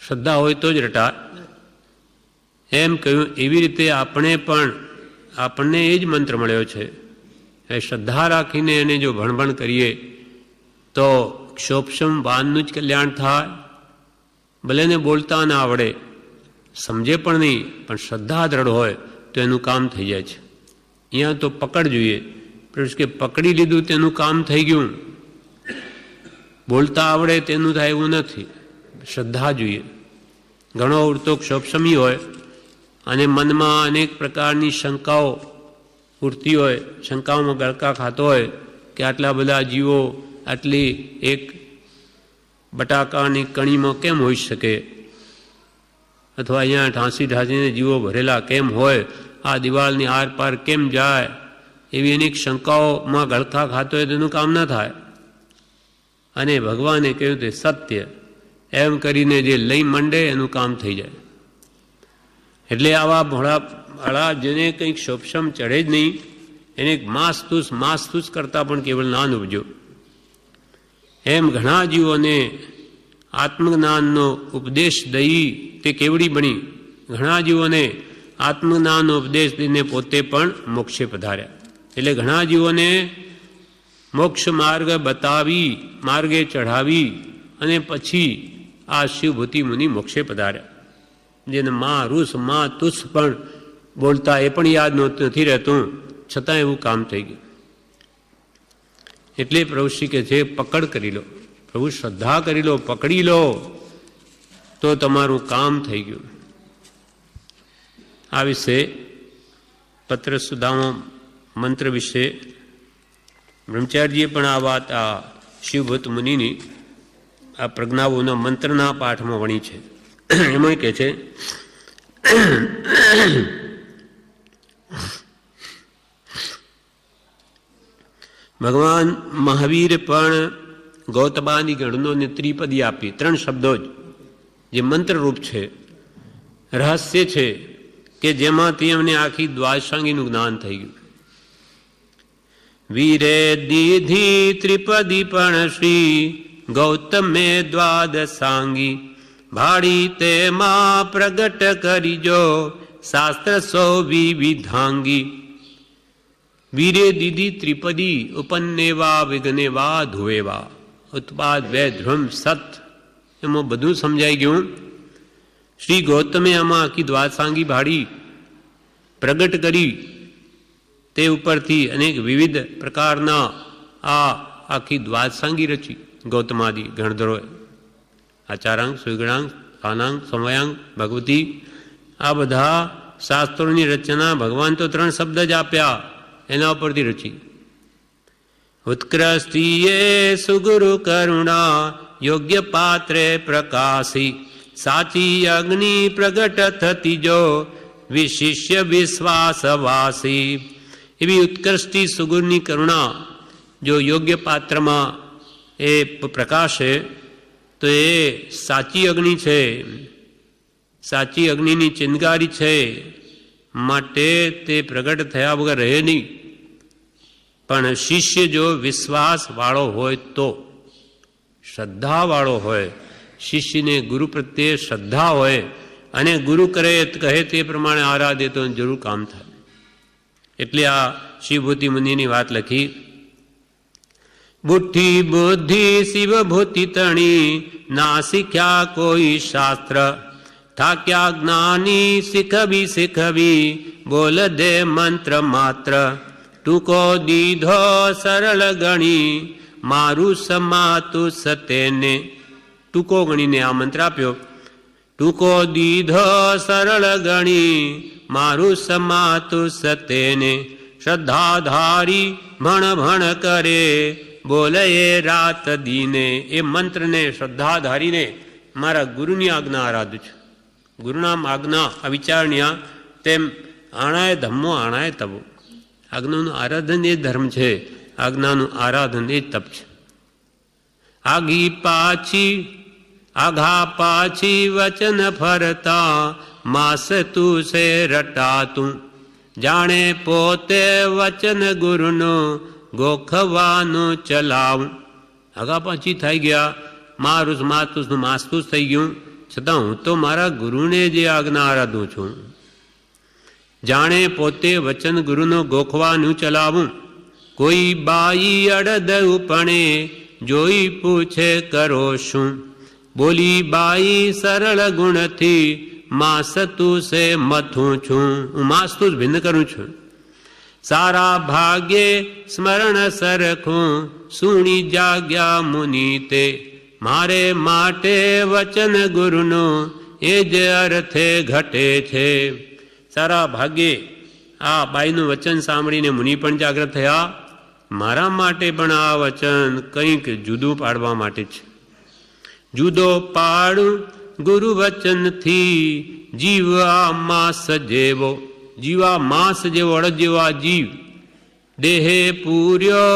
શ્રદ્ધા હોય તો જ રટા એમ કહ્યું. એવી રીતે આપણને એ જ મંત્ર મળ્યો છે. એ શ્રદ્ધા રાખીને એને જો ભણભણ કરીએ તો ક્ષોપક્ષમ વાનનું જ કલ્યાણ થાય. ભલે ને બોલતા ના આવડે, સમજે પણ નહીં, પણ શ્રદ્ધા દ્રઢ હોય તો એનું કામ થઈ જાય છે. અહીંયા તો પકડ જોઈએ, કે પકડી લીધું તેનું કામ થઈ ગયું. બોલતા આવડે તેનું થાય એવું નથી, શ્રદ્ધા જોઈએ. ઘણો ઉડતો ક્ષોપક્ષમી હોય અને મનમાં અનેક પ્રકારની શંકાઓ ઉઠતી હોય, શંકાઓમાં ગળકા ખાતો હોય કે આટલા બધા જીવો આટલી એક બટાકાની કણીમાં કેમ હોઈ શકે, અથવા અહીંયા ઢાંસીને જીવો ભરેલા કેમ હોય, આ દિવાલની આર પાર કેમ જાય, એવી અનેક શંકાઓમાં ગળકા ખાતો હોય તેનું કામ ન થાય. અને ભગવાને કહ્યું તે સત્ય એમ કરીને જે લઈ મંડે એનું કામ થઈ જાય. એટલે આવા ભોળા જેને કંઈક ક્ષોપક્ષમ ચડે જ નહીં એને માસ્તુસ કરતાં પણ કેવળ જ્ઞાન ઉપજો. એમ ઘણા જીવોને આત્મજ્ઞાનનો ઉપદેશ દઈ તે કેવડી બની. ઘણા જીવોને આત્મજ્ઞાનનો ઉપદેશ દઈને પોતે પણ મોક્ષે પધાર્યા. એટલે ઘણા જીવોને મોક્ષ માર્ગ બતાવી, માર્ગે ચઢાવી અને પછી આ શિવભૂતિ મુનિ મોક્ષે પધાર્યા. જેને માં રૂસ માં તુસ પણ બોલતા એ પણ યાદ નથી રહેતું, છતાં એવું કામ થઈ ગયું. એટલે પ્રભુ શ્રી કહે છે પકડ કરી લો, પ્રભુ શ્રદ્ધા કરી લો, પકડી લો તો તમારું કામ થઈ ગયું. આ વિશે પત્ર સુદામા મંત્ર વિશે બ્રહ્મચારીજીએ પણ આ વાત આ શિવભૂત મુનિની આ પ્રજ્ઞાઓના મંત્રના પાઠમાં વણી છે. એમાં કહે છે ભગવાન મહાવીરે પણ ગૌતમાની ગણનોને ત્રિપદી આપી, 3 શબ્દો જ જે મંત્રરૂપ છે, રહસ્ય છે કે જેમાંથી એમને આખી દ્વાદશાંગીનું જ્ઞાન થઈ ગયું. વીરે દીધી ત્રિપદી પણ શ્રી ગૌતમે દ્વાદશાંગી ભાડી તેમાં પ્રગટ કરીજો શાસ્ત્ર સૌ વિવિધાંગી. વીરે દીધી ત્રિપદી ઉપન્નેવા વિઘ્નેવા ધુવેવા ઉત્પાદ વે ધ્રુમ સત, એમાં બધું સમજાઈ ગયું. શ્રી ગૌતમે આમાં આખી દ્વાદશાંગી ભાડી પ્રગટ કરી, તે ઉપરથી અનેક વિવિધ પ્રકારના આ આખી દ્વાદશાંગી રચી. ગૌતમાદિ ગણધરોએ આચારાંગ, સુગણાંગ, સ્થાનાંગ, સમયાંગ, ભગવતી, આ બધા શાસ્ત્રોની રચના ભગવાન તો 3 શબ્દ જ આપ્યા, એના ઉપરથી રચી. ઉત્કૃષ્ટિએ સુગુરુ કરુણા યોગ્ય પાત્રે પ્રકાશી સાચી અગ્નિ પ્રગટ થતી જો વિશિષ્ય વિશ્વાસવાસી. એવી ઉત્કૃષ્ટિ સુગુરની કરુણા જો યોગ્ય પાત્રમાં એ પ્રકાશે તો એ સાચી અગ્નિ છે, સાચી અગ્નિની ચિનગારી છે, માટે તે પ્રગટ થયા વગર રહે નહીં. પણ શિષ્ય જો વિશ્વાસવાળો હોય તો, શ્રદ્ધાવાળો હોય, શિષ્યને ગુરુ પ્રત્યે શ્રદ્ધા હોય અને ગુરુ કહે તે પ્રમાણે આરાધે તો જરૂર કામ થાય. એટલે આ શિવભૂતિ મુનિની વાત લખી. બુદ્ધિ બુદ્ધિ શિવભૂતિ તણી ના શીખ્યા કોઈ શાસ્ત્ર થાક્યા જ્ઞાની શીખવી બોલ દે મંત્ર માત્ર ટૂંકો દીધો સરળ ગણી મારું સમાતું સતેને. ટૂંકો ગણીને આ મંત્ર આપ્યો ટૂંકો દીધો સરળ ગણી મારું સમાતું સતેને, શ્રદ્ધાધારી ભણ ભણ કરે બોલે એ રાત દીને. એ મંત્રને શ્રદ્ધાધારીને મારા ગુરુની આજ્ઞા આરાધું છું. ગુરુનામ આજ્ઞા અવિચારણ્યા તેમ આણાય ધમ્મો આણાય તપો. આજ્ઞાનું આરાધન એ ધર્મ છે, આજ્ઞાનું આરાધન એ તપ છે. આઘા પાછી વચન ફરતા માસ તું સે રટાતું, જાણે પોતે વચન ગુરુનો ગોખવાનું ચલાવું. આગા પાછી થઈ ગયા, મારું માતુસનું માસ્તુસ થઈ ગયું, છતાં હું તો મારા ગુરુને જે આજ્ઞા આરાધું છું. જાણે પોતે વચન ગુરુનો ગોખવાનું ચલાવું. કોઈ બાઈ અડદ ઉપણે જોઈ પૂછે કરો શું, બોલી બાઈ સરળ ગુણથી માસતું સે મથું છું. હું માસતું જ ભિન્ન કરું છું. સારા ભાગ્યે સ્મરણ સરખું સુણી જાગ્યા મુનિ તે, મારે માટે વચન ગુરુનો એ જ અર્થે ઘટે છે. સારા ભાગ્યે આ બાઈનું વચન સાંભળીને મુનિ પણ જાગ્રત થયા. મારા માટે પણ આ વચન કંઈક જુદું પાડવા માટે છે. જુદો પાડું ગુરુ વચનથી જીવા માસ જેવો, જીવા માસ જેવો અડદ જેવા જીવ. દેહે પૂર્યો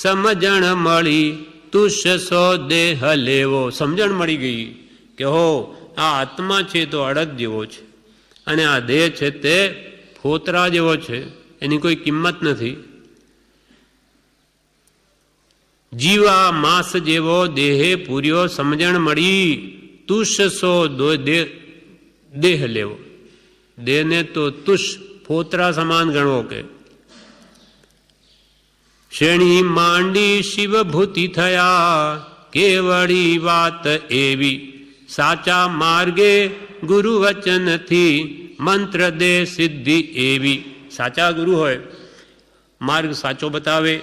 સમજણ મળી તુષ સો દેહ લેવો. સમજણ મળી ગઈ કે હો આ આત્મા છે તો અડદ જેવો છે, અને આ દેહ છે તે ફોતરા જેવો છે, એની કોઈ કિંમત નથી. જીવા માસ જેવો દેહે પૂર્યો સમજણ મળી તુષ સો દેહ લેવો. દેહને તો તુષ ફોતરા સમાન ગણવો. કે શ્રેણી માંડી શિવભૂતિ થયા કેવળી વાત એવી, સાચા માર્ગે ગુરુ વચનથી મંત્ર દે સિદ્ધિ એવી. સાચા ગુરુ હોય, માર્ગ સાચો બતાવે,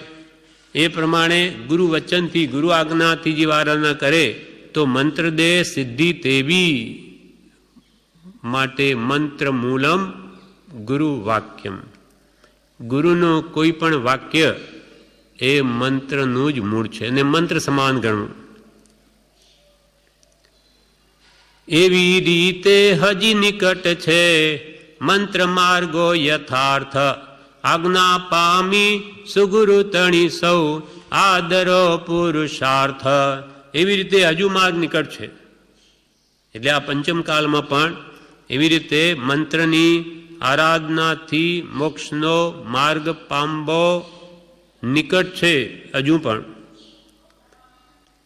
એ પ્રમાણે ગુરુ વચનથી ગુરુ આજ્ઞાથી જે આરાધના કરે તો મંત્ર દે સિદ્ધિ તેવી. માટે મંત્ર મૂલમ ગુરુ વાક્યમ. ગુરુનું કોઈ પણ વાક્ય એ મંત્રનું જ મૂળ છે, અને મંત્ર સમાન ગણવું. એવી રીતે હજી નિકટ છે મંત્ર માર્ગો યથાર્થ, આજ્ઞા પામી સુગુરુ તણી સૌ આદરો પુરુષાર્થ. એવી રીતે હજુ માર્ગ નિકટ છે. એટલે આ પંચમ કાળમાં પણ એવી રીતે મંત્રની આરાધનાથી મોક્ષનો માર્ગ પામવો નિકટ છે. હજુ પણ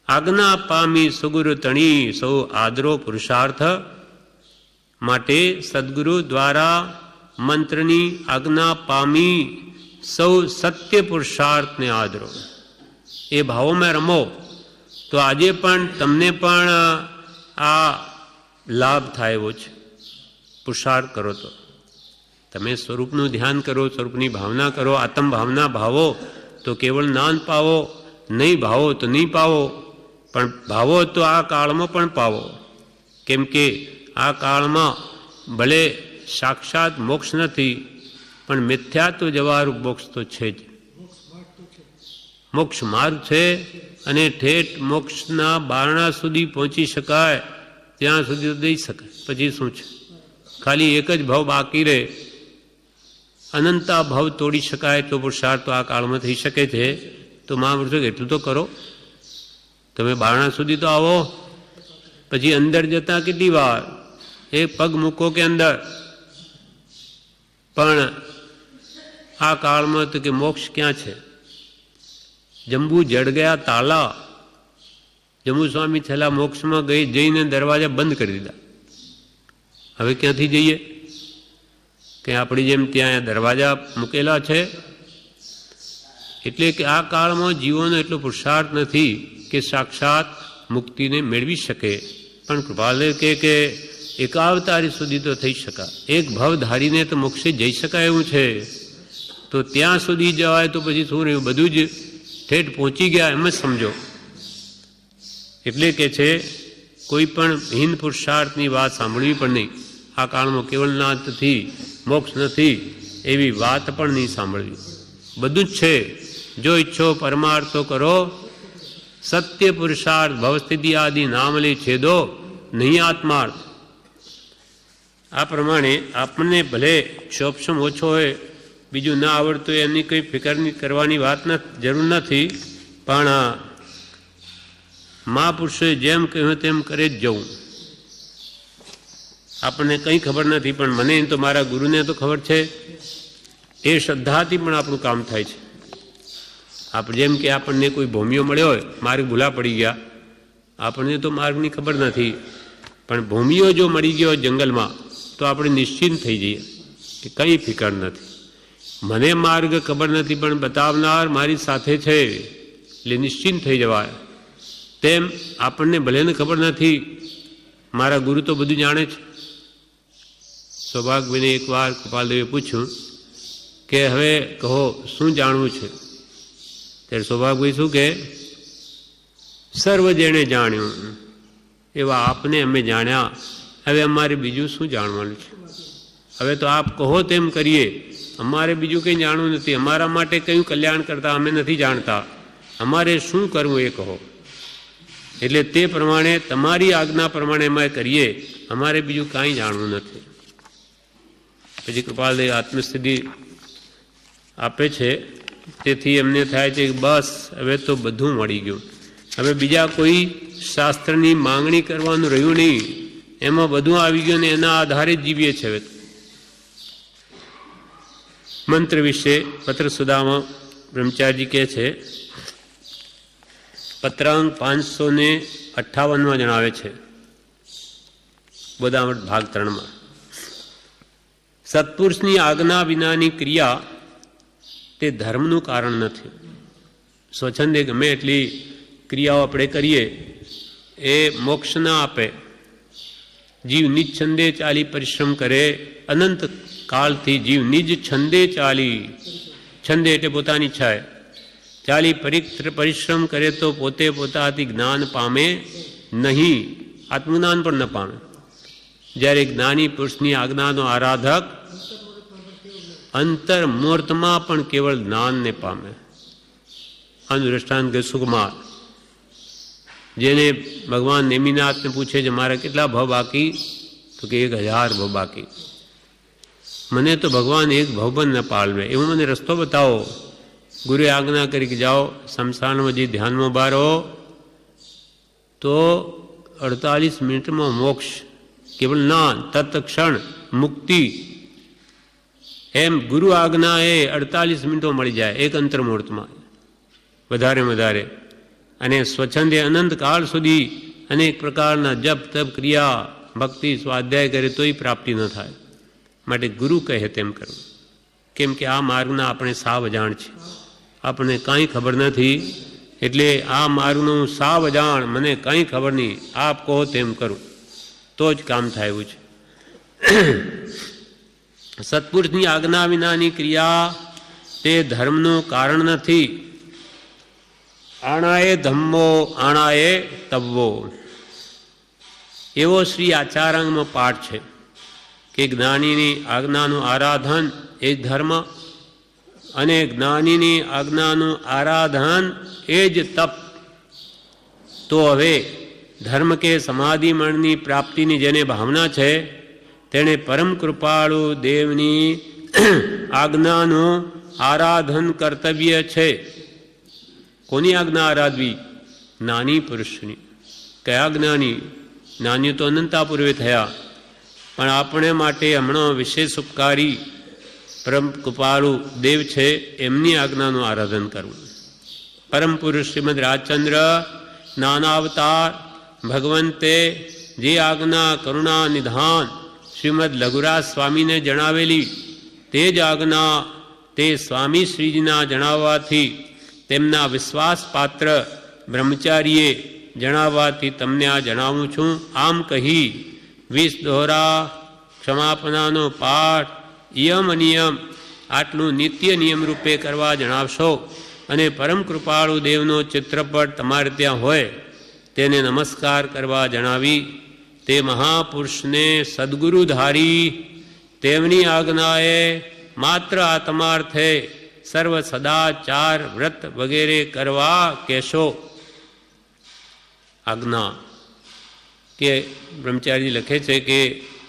આજ્ઞા પામી સુગુરુ તણી સૌ આદરો પુરુષાર્થ. માટે સદગુરુ દ્વારા મંત્રની આજ્ઞા પામી સૌ સત્ય પુરુષાર્થને આદરો. એ ભાવોમાં રમો તો આજે પણ તમને પણ આ લાભ થાય એવો છે. પુરુષાર્થ કરો તો તમે સ્વરૂપનું ધ્યાન કરો, સ્વરૂપની ભાવના કરો, આત્મ ભાવના ભાવો તો કેવળ જ્ઞાન પાવો, નહીં ભાવો તો નહીં પાવો, પણ ભાવો તો આ કાળમાં પણ પાવો. કેમ કે આ કાળમાં ભલે સાક્ષાત મોક્ષ નથી, પણ મિથ્યાત્વ જવારૂપ મોક્ષ તો છે જ. મોક્ષ માર્ગ છે, અને ઠેઠ મોક્ષના બારણા સુધી પહોંચી શકાય ત્યાં સુધી તો દઈ શકાય. પછી શું છે? ખાલી એક જ ભાવ બાકી રહે. અનંતા ભાવ તોડી શકાય તો પુરુષાર્થ તો આ કાળમાં થઈ શકે છે. તો મહાપુરુષો એટલું તો કરો. તમે બારણા સુધી તો આવો, પછી અંદર જતા કેટલી વાર? એક પગ મૂકો કે અંદર. પણ આ કાળમાં તો કે મોક્ષ ક્યાં છે? જંબુ જડ ગયા તાલા. જંબુ સ્વામી છેલ્લા મોક્ષમાં જઈને દરવાજા બંધ કરી દીધા. હવે ક્યાંથી જઈએ? કે આપણી જેમ ત્યાં દરવાજા મૂકેલા છે. એટલે કે આ કાળમાં જીવોનો એટલો પુરુષાર્થ નથી કે સાક્ષાત મુક્તિને મેળવી શકે. પણ કૃપાલે કે એકાવતારી સુધી તો થઈ શકાય. એક ભાવ ધારીને તો મોક્ષે જઈ શકાય એવું છે. તો ત્યાં સુધી જવાય તો પછી શું રહ્યું? બધું જ ઠેઠ પહોંચી ગયા એમ જ સમજો. એટલે કે છે કોઈ પણ હીન પુરુષાર્થની વાત સાંભળવી પણ નહીં. આ કાળમાં કેવલનાથથી મોક્ષ નથી એવી વાત પણ નહીં સાંભળવી. બધું જ છે. જો ઈચ્છો પરમાર્થો કરો, સત્ય પુરુષાર્થ ભવસ્થિતિ આદિ નામ લે છેદો નહીં આત્માર્થ. આ પ્રમાણે આપણને ભલે ક્ષોભક્ષમ ઓછો હોય, બીજું ના આવડતું હોય, એની કંઈ ફિકર કરવાની વાત જરૂર નથી. પણ મહાપુરુષોએ જેમ કહ્યું તેમ કરે જ જવું. આપણને કંઈ ખબર નથી, પણ મને તો મારા ગુરુને તો ખબર છે. એ શ્રદ્ધાથી પણ આપણું કામ થાય છે. આપણે જેમ કે આપણને કોઈ ભૂમિઓ મળ્યો હોય, માર્ગ ભૂલા પડી ગયા, આપણને તો માર્ગની ખબર નથી, પણ ભૂમિઓ જો મળી ગયો જંગલમાં તો આપણે નિશ્ચિંત થઈ જઈએ કે કંઈ ફિકર નથી. મને માર્ગ ખબર નથી, પણ બતાવનાર મારી સાથે છે એટલે નિશ્ચિંત થઈ જવાય. તેમ આપણને ભલેને ખબર નથી, મારા ગુરુ તો બધું જાણે છે. સૌભાગ્યને એકવાર કૃપાલદેવે પૂછ્યું કે હવે કહો શું જાણવું છે? ત્યારે સૌભાગભાઈ શું કહે? સર્વ જેણે જાણ્યું એવા આપને અમે જાણ્યા, હવે અમારે બીજું શું જાણવાનું છે? હવે તો આપ કહો તેમ કરીએ, અમારે બીજું કંઈ જાણવું નથી. અમારા માટે કયું કલ્યાણ કરતા અમે નથી જાણતા, અમારે શું કરવું એ કહો. એટલે તે પ્રમાણે તમારી આજ્ઞા પ્રમાણે અમે કરીએ, અમારે બીજું કાંઈ જાણવું નથી. પછી કૃપાલદેવ આત્મસ્થિતિ આપે છે. તેથી એમને થાય છે કે બસ હવે તો બધું મળી ગયું, હવે બીજા કોઈ શાસ્ત્રની માંગણી કરવાનું રહ્યું નહીં, એમાં બધું આવી ગયું ને એના આધારે જ જીવીએ છે. હવે મંત્ર વિશે પત્ર સુદામાં બ્રહ્મચારીજી કહે છે, પત્રાંક 558 જણાવે છે, બોધામૃત ભાગ 3 સત્પુરુષની આજ્ઞા વિનાની ક્રિયા તે ધર્મનું કારણ નથી. સ્વચ્છંદે ગમે એટલી ક્રિયાઓ આપણે કરીએ એ મોક્ષ ના આપે. જીવ નિજ છંદે ચાલી પરિશ્રમ કરે, અનંત કાળથી જીવ નિજ છંદે ચાલી, છંદે એટલે પોતાની ઈચ્છાએ ચાલી પરિશ્રમ કરે તો પોતે પોતાથી જ્ઞાન પામે નહીં, આત્મજ્ઞાન પણ ન પામે. જ્યારે જ્ઞાની પુરુષની આજ્ઞાનો આરાધક અંતર મુહૂર્તમાં પણ કેવળ જ્ઞાનને પામે. આનું દ્રષ્ટાંત કે સુકુમાર, જેને ભગવાન નેમિનાથને પૂછે છે મારા કેટલા ભવ બાકી? તો કે 1000 ભવ બાકી. મને તો ભગવાન એક ભવ પણ ન પાળવે, એવું મને રસ્તો બતાવો. ગુરુએ આજ્ઞા કરી કે જાઓ શમશાનમાં જે ધ્યાનમાં બહાર હો તો 48 મિનિટમાં મોક્ષ, કેવળ ના તત્ક્ષણ મુક્તિ. એમ ગુરુ આજ્ઞા એ 48 મિનિટો મળી જાય, એક અંતર મુહૂર્તમાં વધારે વધારે. અને સ્વચ્છંદે અનંત કાળ સુધી અનેક પ્રકારના જપ તપ ક્રિયા ભક્તિ સ્વાધ્યાય કરે તોય પ્રાપ્તિ ન થાય. માટે ગુરુ કહે તેમ કરવું. કેમ કે આ માર્ગના આપણે સાવ અજાણ છે, આપણને કાંઈ ખબર નથી. એટલે આ માર્ગનું સાવ અજાણ, મને કાંઈ ખબર નહીં, આપ કહો તેમ કરું તો જ કામ થાય એવું છે. સત્પુરુષની આજ્ઞા વિનાની ક્રિયા તે ધર્મનું કારણ નથી. આણાએ ધમ્મો આણાએ તવ્વો, એવો શ્રી આચારાંગમાં પાઠ છે કે જ્ઞાનીની આજ્ઞાનું આરાધન એ જ ધર્મ, અને જ્ઞાનીની આજ્ઞાનું આરાધન એ જ તપ. તો હવે ધર્મ કે સમાધિ મણની પ્રાપ્તિની જેને ભાવના છે તેણે પરમ કૃપાળુ દેવની આજ્ઞાનું આરાધન કર્તવ્ય છે. કોની આજ્ઞા આરાધવી? જ્ઞાની પુરુષની. કયા જ્ઞાની? જ્ઞાનીઓ તો અનંતા પૂર્વે થયા, પણ આપણે માટે હમણાં વિશેષ ઉપકારી પરમ કૃપાળુ દેવ છે, એમની આજ્ઞાનું આરાધન કરવું. પરમ પુરુષ શ્રીમદ રાજચંદ્ર જ્ઞાનાવતાર ભગવંતે જે આજ્ઞા કરુણા નિધાન શ્રીમદ લઘુરાજ સ્વામીને જણાવેલી તે જ આજ્ઞા તે સ્વામી શ્રીજીના જણાવવાથી, તેમના વિશ્વાસપાત્ર બ્રહ્મચારીએ જણાવવાથી તમને આ જણાવું છું. આમ કહી 20 દોહરા ક્ષમાપનાનો પાઠ યમ નિયમ આટલું નિત્ય નિયમ રૂપે કરવા જણાવશો, અને પરમ કૃપાળુ દેવનો ચિત્રપટ તમારે ત્યાં હોય તેને નમસ્કાર કરવા જણાવી તે મહાપુરુષને સદ્ગુરુ ધારી તેમની આજ્ઞાએ માત્ર આત્માર્થે સર્વ સદાચાર વ્રત વગેરે કરવા કહેશો. આજ્ઞા કે બ્રહ્મચારી લખે છે કે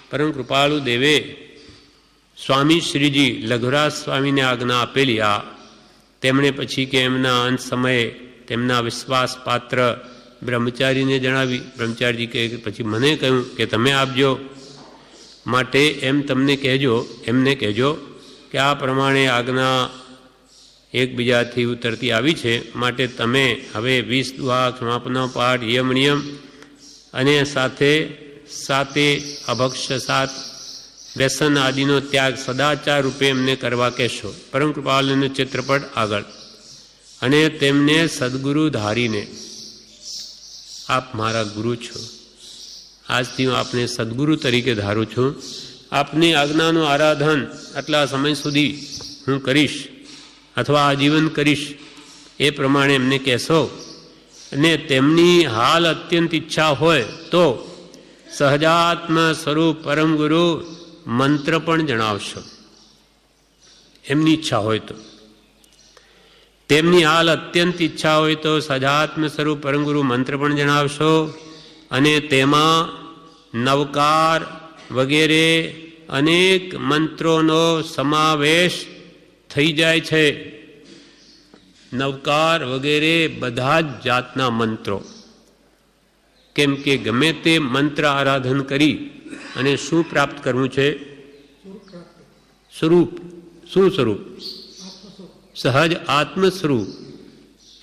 પરમ કૃપાળુ દેવે સ્વામી શ્રીજી લઘુરાજ સ્વામીને આજ્ઞા આપેલી. આ તેમણે પછી કે એમના અંત સમયે તેમના વિશ્વાસ પાત્ર બ્રહ્મચારીને જણાવી. બ્રહ્મચારીજી કે પછી મને કહ્યું કે તમે આપજો, માટે એમ તમને કહેજો, એમને કહેજો કે આ પ્રમાણે આજ્ઞા એકબીજાથી ઉતરતી આવી છે, માટે તમે હવે 20 દુહા, ક્ષમાપનો પાઠ, નિયમ અને સાથે અભક્ષ્ય સાત વ્યસન આદિનો ત્યાગ સદાચાર રૂપે એમને કરવા કહેશો. પરમ કૃપાલુનું ચિત્રપટ આગળ. અને તેમને સદગુરુ ધારીને આપ મારા ગુરુ છો, આજથી હું આપને સદગુરુ તરીકે ધારું છું. આપની આજ્ઞાનું આરાધન આટલા સમય સુધી હું કરીશ અથવા આજીવન કરીશ એ પ્રમાણે એમને કહેશો. અને તેમની હાલ અત્યંત ઈચ્છા હોય તો સહજાત્મ સ્વરૂપ પરમ ગુરુ મંત્ર પણ જણાવશો. એમની ઈચ્છા હોય તો, તેમની હાલ અત્યંત ઈચ્છા હોય તો સહજાત્મ સ્વરૂપ પરમ ગુરુ મંત્ર પણ જણાવશો. અને તેમાં નવકાર વગેરે અનેક મંત્રોનો સમાવેશ થઈ જાય છે. નવકાર વગેરે બધા જ જાતના મંત્રો, કેમ કે ગમે તે મંત્ર આરાધન કરી અને શું પ્રાપ્ત કરવું છે? સ્વરૂપ. શું સ્વરૂપ? સહજ આત્મ સ્વરૂપ,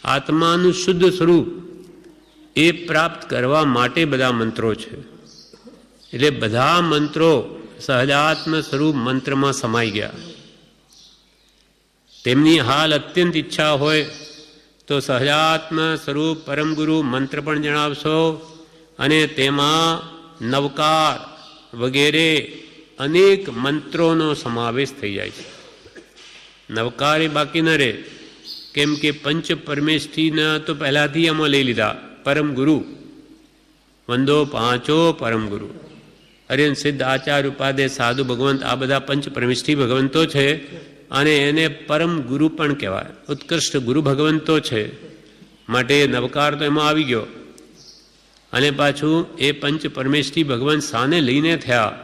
આત્માનું શુદ્ધ સ્વરૂપ એ પ્રાપ્ત કરવા માટે બધા મંત્રો છે. એટલે બધા મંત્રો સહજાત્મ સ્વરૂપ મંત્રમાં સમાઈ ગયા. તેમની હાલ અત્યંત ઈચ્છા હોય તો સહજાત્મ સ્વરૂપ પરમ ગુરુ મંત્ર પણ જણાવશો. અને તેમાં નવકાર વગેરે અનેક મંત્રોનો સમાવેશ થઈ જાય છે. નવકાર એ બાકી ન રહે, કેમ કે પંચ પરમેષ્ઠીના તો પહેલાંથી એમાં લઈ લીધા. પરમ ગુરુ વંદો પાંચો પરમ ગુરુ, અર્યન સિદ્ધ આચાર્ય ઉપાદે સાધુ ભગવંત, આ બધા પંચ પરમેષ્ઠી ભગવંતો છે. અને એને પરમ ગુરુ પણ કહેવાય, ઉત્કૃષ્ટ ગુરુ ભગવંતો છે. માટે નવકાર તો એમાં આવી ગયો. અને પાછું એ પંચ પરમેષ્ઠી ભગવાન સાને લઈને થયા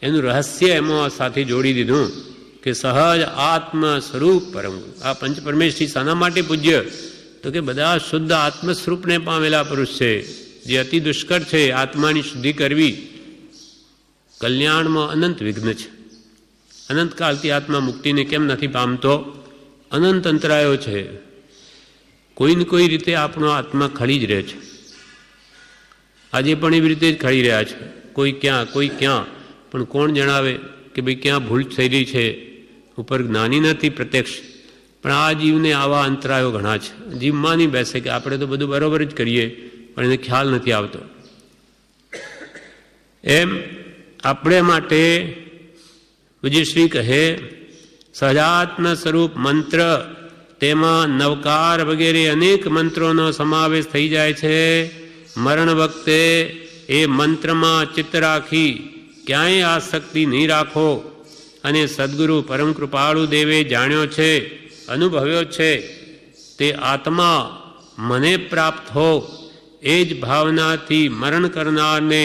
એનું રહસ્ય એમાં સાથે જોડી દીધું કે સહજ આત્મ સ્વરૂપ પરમ ગુરુ. આ પંચ પરમેષ્ઠી શાના માટે પૂજ્ય? તો કે બધા શુદ્ધ આત્મ સ્વરૂપને પામેલા પુરુષ છે. જે અતિ દુષ્કર છે આત્માની શુદ્ધિ કરવી, કલ્યાણમાં અનંત વિઘ્ન છે. અનંતકાળથી આત્મા મુક્તિને કેમ નથી પામતો? અનંત અંતરાયો છે. કોઈ ને કોઈ રીતે આપણો આત્મા ખળી જ રહે છે. આજે પણ એવી રીતે જ ખળી રહ્યા છે. કોઈ ક્યાં, પણ કોણ જણાવે કે ભાઈ ક્યાં ભૂલ થઈ રહી છે? ઉપર જ્ઞાની નથી પ્રત્યક્ષ, પણ આ જીવને આવા અંતરાયો ઘણા છે. જીવ માની બેસે કે આપણે તો બધું બરાબર જ કરીએ, પણ એને ખ્યાલ નથી આવતો. એમ આપણે માટે પૂજ્યશ્રી કહે સહજાત્મ સ્વરૂપ મંત્ર, તેમાં નવકાર વગેરે અનેક મંત્રોનો સમાવેશ થઈ જાય છે. મરણ વખતે એ મંત્રમાં ચિત્ત રાખી ક્યાંય આસક્તિ નહીં રાખો. અને સદગુરુ પરમ કૃપાળુ દેવે જાણ્યો છે, અનુભવ્યો છે, તે આત્મા મને પ્રાપ્ત હો એ જ ભાવનાથી મરણ કરનારને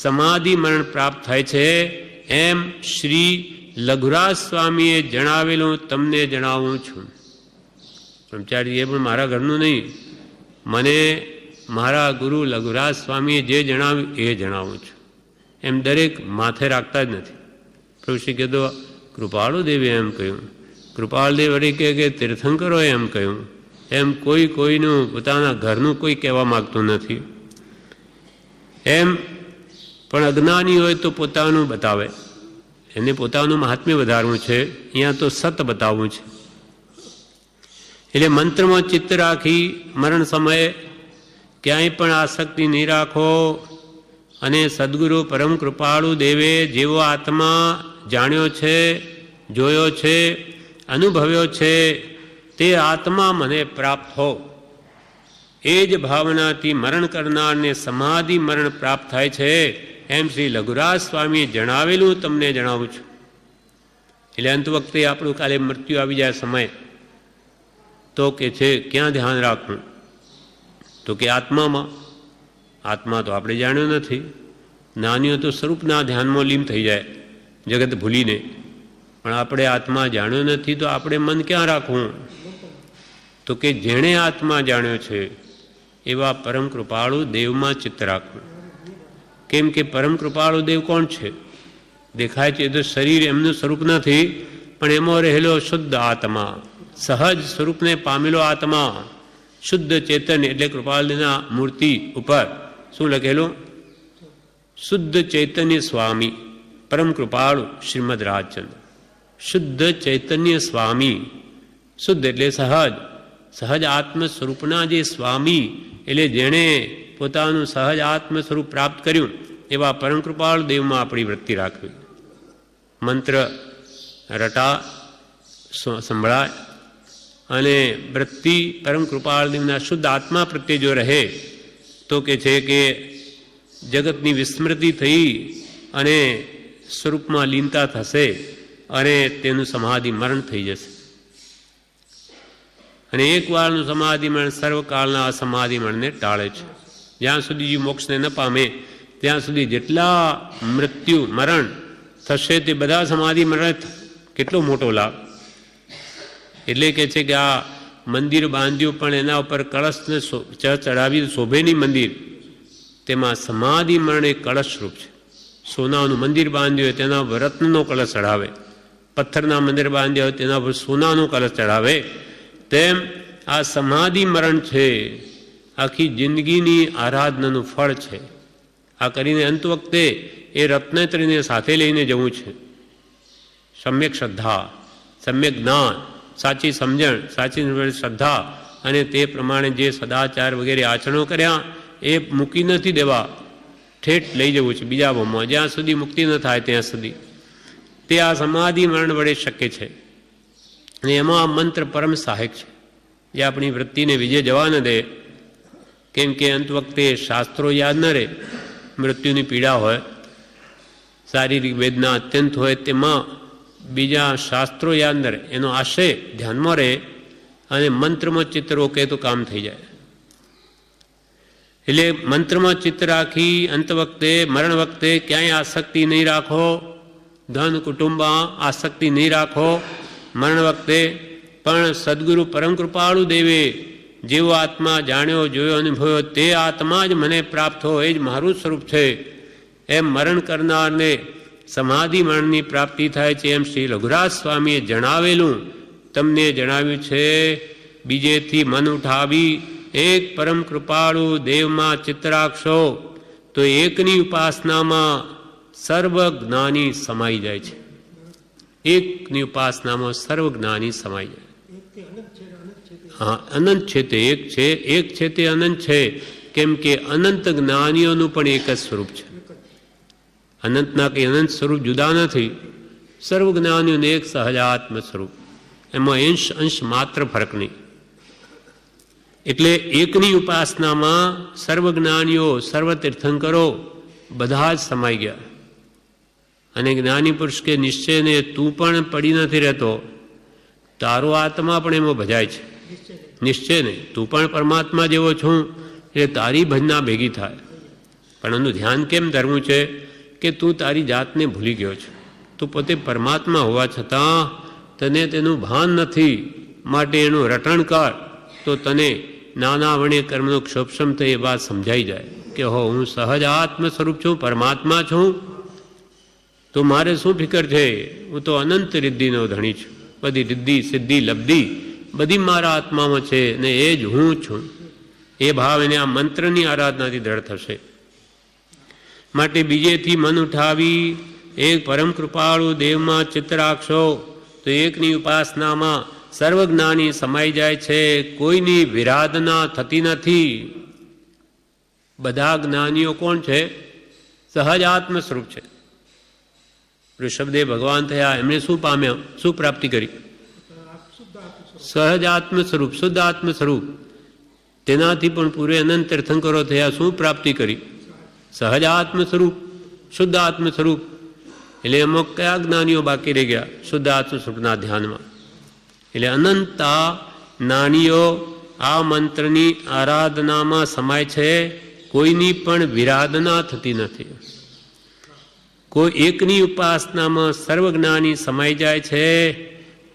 સમાધિ મરણ પ્રાપ્ત થાય છે. એમ શ્રી લઘુરાજ સ્વામીએ જણાવેલું તમને જણાવું છું. બ્રહ્મચારી એ પણ મારા ઘરનું નહીં, મને મારા ગુરુ લઘુરાજ સ્વામીએ જે જણાવ્યું એ જણાવું છું. એમ દરેક માથે રાખતા જ નથી. પ્રભુશ્રી કહેતો કૃપાળુ દેવે એમ કહ્યું, કૃપાળદેવ વળી કહે કે તીર્થંકરોએ એમ કહ્યું. એમ કોઈનું પોતાના ઘરનું કોઈ કહેવા માગતું નથી. એમ પણ અજ્ઞાની હોય તો પોતાનું બતાવે, એને પોતાનું મહાત્મ્ય વધારવું છે. અહીંયા તો સત બતાવવું છે. એટલે મંત્રમાં ચિત્ત રાખી મરણ સમયે ક્યાંય પણ આસક્તિ નહીં રાખો. અને સદગુરુ પરમ કૃપાળુ દેવે જેવો આત્મા જાણ્યો છે, જોયો છે, અનુભવ્યો છે, તે આત્મા મને પ્રાપ્ત હો. એ જ ભાવનાથી મરણ કરનારને સમાધિ મરણ પ્રાપ્ત થાય છે, એમ શ્રી લઘુરાજ સ્વામીએ જણાવેલું તમને જણાવું છું. એટલે અંત વખતે આપણું કાલે મૃત્યુ આવી જાય સમય, તો કે છે ક્યાં ધ્યાન રાખવું? તો કે આત્મામાં. આત્મા તો આપણે જાણ્યો નથી. જ્ઞાનીઓ તો સ્વરૂપના ધ્યાનમાં લીન થઈ જાય જગત ભૂલીને, પણ આપણે આત્મા જાણ્યો નથી તો આપણે મન ક્યાં રાખવું? તો કે જેણે આત્મા જાણ્યો છે એવા પરમ કૃપાળુ દેવમાં ચિત્ત રાખવું. કેમ કે પરમ કૃપાળુ દેવ કોણ છે? દેખાય છે તો શરીર એમનું સ્વરૂપ નથી, પણ એમાં રહેલો શુદ્ધ આત્મા, સહજ સ્વરૂપને પામેલો આત્મા, શુદ્ધ ચેતન. એટલે કૃપાલના મૂર્તિ ઉપર શું લખેલું? શુદ્ધ ચૈતન્ય સ્વામી પરમ કૃપાળુ શ્રીમદ રાજચંદ્ર. શુદ્ધ ચૈતન્ય સ્વામી, શુદ્ધ એટલે સહજ, સહજ આત્મ સ્વરૂપના જે સ્વામી, એટલે જેણે પોતાનું સહજ આત્મ સ્વરૂપ પ્રાપ્ત કર્યું એવા પરમ કૃપાળુ દેવમાં આપણી વૃત્તિ રાખવી. મંત્ર રટા સંભળાય અને વૃત્તિ પરમ કૃપાળ દેવના શુદ્ધ આત્મા પ્રત્યે જો રહે તો કે છે કે જગતની વિસ્મૃતિ થઈ અને સ્વરૂપમાં લીનતા થશે અને તેનું સમાધિ મરણ થઈ જશે. અને એક વારનું સમાધિ મરણ સર્વકાળના અસમાધિ મરણને ટાળે છે. જ્યાં સુધી મોક્ષને ન પામે ત્યાં સુધી જેટલા મૃત્યુ મરણ થશે તે બધા સમાધિ મરણ. કેટલો મોટો લાભ! એટલે કે છે કે આ મંદિર બાંધ્યું પણ એના ઉપર કળશને ચડાવી શોભેની મંદિર, તેમાં સમાધિ મરણ એક કળશરૂપ છે. સોનાનું મંદિર બાંધ્યું હોય તેના પર રત્નનો કળશ ચડાવે, પથ્થરના મંદિર બાંધ્યા હોય તેના પર સોનાનો કળશ ચડાવે. તેમ આ સમાધિ મરણ છે આખી જિંદગીની આરાધનાનું ફળ છે. આ કરીને અંત વખતે એ રત્નત્રીને સાથે લઈને જવું છે. સમ્યક શ્રદ્ધા, સમ્યક જ્ઞાન, સાચી સમજણ, સાચી શ્રદ્ધા અને તે પ્રમાણે જે સદાચાર વગેરે આચરણો કર્યા એ મૂકી નથી દેવા, ઠેઠ લઈ જવું છે બીજા ભવમાં, જ્યાં સુધી મુક્તિ ન થાય ત્યાં સુધી. તે આ સમાધિ મરણ વડે શક્ય છે. અને એમાં આ મંત્ર પરમ સહાયક છે, જે આપણી વૃત્તિને વિજય જવા ન દે. કેમ કે અંત વખતે શાસ્ત્રો યાદ ન રહે, મૃત્યુની પીડા હોય, શારીરિક વેદના અત્યંત હોય, તેમાં બીજા શાસ્ત્રો યાદ ન રહે, એનો આશય ધ્યાનમાં રહે અને મંત્રમાં ચિત્ત રોકે તો કામ થઈ જાય. એટલે મંત્રમાં ચિત્ત રાખી અંત વખતે મરણ વખતે ક્યાંય આસક્તિ નહીં રાખો, ધન કુટુંબમાં આસક્તિ નહીં રાખો. મરણ વખતે પણ સદગુરુ પરમ કૃપાળુ દેવે જેવો આત્મા જાણ્યો, જોયો, અનુભવ્યો તે આત્મા જ મને પ્રાપ્ત થયો, એ જ મારું સ્વરૂપ છે, એમ મરણ કરનારને સમાધિ મરણની પ્રાપ્તિ થાય છે. એમ શ્રી લઘુરાજ સ્વામીએ જણાવેલું તમને જણાવ્યું છે. બીજેથી મન ઉઠાવી એક પરમ કૃપાળુ દેવમાં ચિત્ત રાખશો તો એકની ઉપાસનામાં સર્વ જ્ઞાની સમાઈ જાય છે. એકની ઉપાસનામાં સર્વ જ્ઞાની સમાઈ જાય. હા, અનંત છે તે એક છે, એક છે તે અનંત છે. કેમ કે અનંત જ્ઞાનીઓનું પણ એક જ સ્વરૂપ છે. અનંતના કે અનંત સ્વરૂપ જુદા નથી. સર્વ જ્ઞાનીઓને એક સહજાત્મ સ્વરૂપ, એમાં અંશ માત્ર ફરક નહીં. એટલે એકની ઉપાસનામાં સર્વ જ્ઞાનીઓ, સર્વ તીર્થંકરો બધા જ સમાઈ ગયા. અને જ્ઞાની પુરુષ કે નિશ્ચયને તું પણ પડી નથી રહેતો, તારો આત્મા પણ એમાં ભજાય છે. નિશ્ચયને તું પણ પરમાત્મા જેવો છું એટલે તારી ભજના ભેગી થાય. પણ એનું ધ્યાન કેમ ધરવું છે કે તું તારી જાતને ભૂલી ગયો છે. તું પોતે પરમાત્મા હોવા છતાં તને તેનું ભાન નથી, માટે એનું રટણ કર તો તને નાના વણે કર્મનો ક્ષોભક્ષમ થઈ એ વાત સમજાઈ જાય કે હો, હું સહજ આત્મ સ્વરૂપ છું, પરમાત્મા છું, તો મારે શું ફિકર છે? હું તો અનંત રિદ્ધિનો ધણી છું. બધી રિદ્ધિ, સિદ્ધિ, લબ્ધિ બધી મારા આત્મામાં છે ને એ જ હું છું. એ ભાવ એને આ મંત્રની આરાધનાથી દ્રઢ થશે. માટે બીજેથી મન ઉઠાવી એક પરમ કૃપાળુ દેવમાં ચિત્ત રાખશો તો એકની ઉપાસનામાં સર્વજ્ઞાની સમાઈ જાય છે. કોઈની વિરાધના થતી નથી. બધા જ્ઞાનીઓ કોણ છે? સહજ આત્મ સ્વરૂપ છે. ઋષભદેવ ભગવાન થયા, એમણે શું પામ્યા, શું પ્રાપ્તિ કરી? સહજ આત્મ સ્વરૂપ, શુદ્ધ આત્મ સ્વરૂપ. તેનાથી પણ પૂરે અનંત તીર્થંકરો થયા. શું પ્રાપ્તિ કરી? સહજ આત્મ સ્વરૂપ, શુદ્ધ આત્મ સ્વરૂપ. એટલે એમાં કયા જ્ઞાનીઓ બાકી રહી ગયા? શુદ્ધ આત્મ સ્વરૂપના ધ્યાનમાં. એટલે અનંતા જ્ઞાનીઓ આ મંત્રની આરાધનામાં સમાય છે. કોઈની પણ વિરાધના થતી નથી. કોઈ એકની ઉપાસનામાં સર્વજ્ઞાની સમાઈ જાય છે.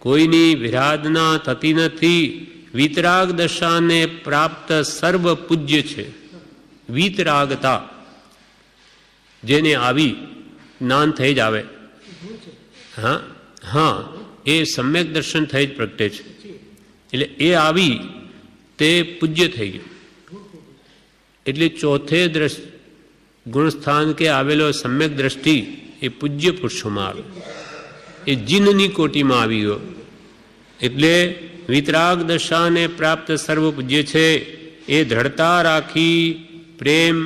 કોઈની વિરાધના થતી નથી. વિતરાગ દશાને પ્રાપ્ત સર્વ પૂજ્ય છે. વિતરાગતા જેને આવી જ્ઞાન થઈ જ આવે, હા હા, એ સમ્યક દર્શન થઈ જ પ્રગટે છે. એટલે એ આવી તે પૂજ્ય થઈ ગયું. એટલે ચોથે ગુણસ્થાન કે આવેલો સમ્યક દ્રષ્ટિ એ પૂજ્ય પુરુષોમાં આવે, એ જીનની કોટીમાં આવી ગયો. એટલે વિતરાગ દશાને પ્રાપ્ત સર્વ પૂજ્ય છે. એ દ્રઢતા રાખી પ્રેમ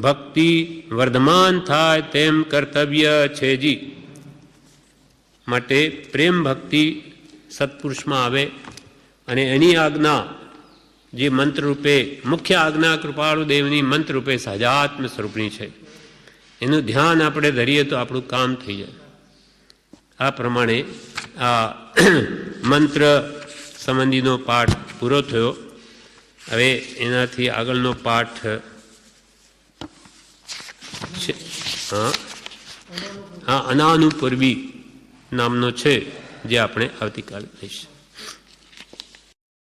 ભક્તિ વર્ધમાન થાય તેમ કર્તવ્ય છે જી. માટે પ્રેમ ભક્તિ સત્પુરુષમાં આવે અને એની આજ્ઞા જે મંત્રરૂપે મુખ્ય આજ્ઞા કૃપાળુ દેવની મંત્રરૂપે સહજાત્મ સ્વરૂપની છે, એનું ધ્યાન આપણે ધરીએ તો આપણું કામ થઈ જાય. આ પ્રમાણે આ મંત્ર સંબંધીનો પાઠ પૂરો થયો. હવે એનાથી આગળનો પાઠ હા અનાનુપૂર્વી નામનો છે, જે આપણે આવતીકાલે લઈશું.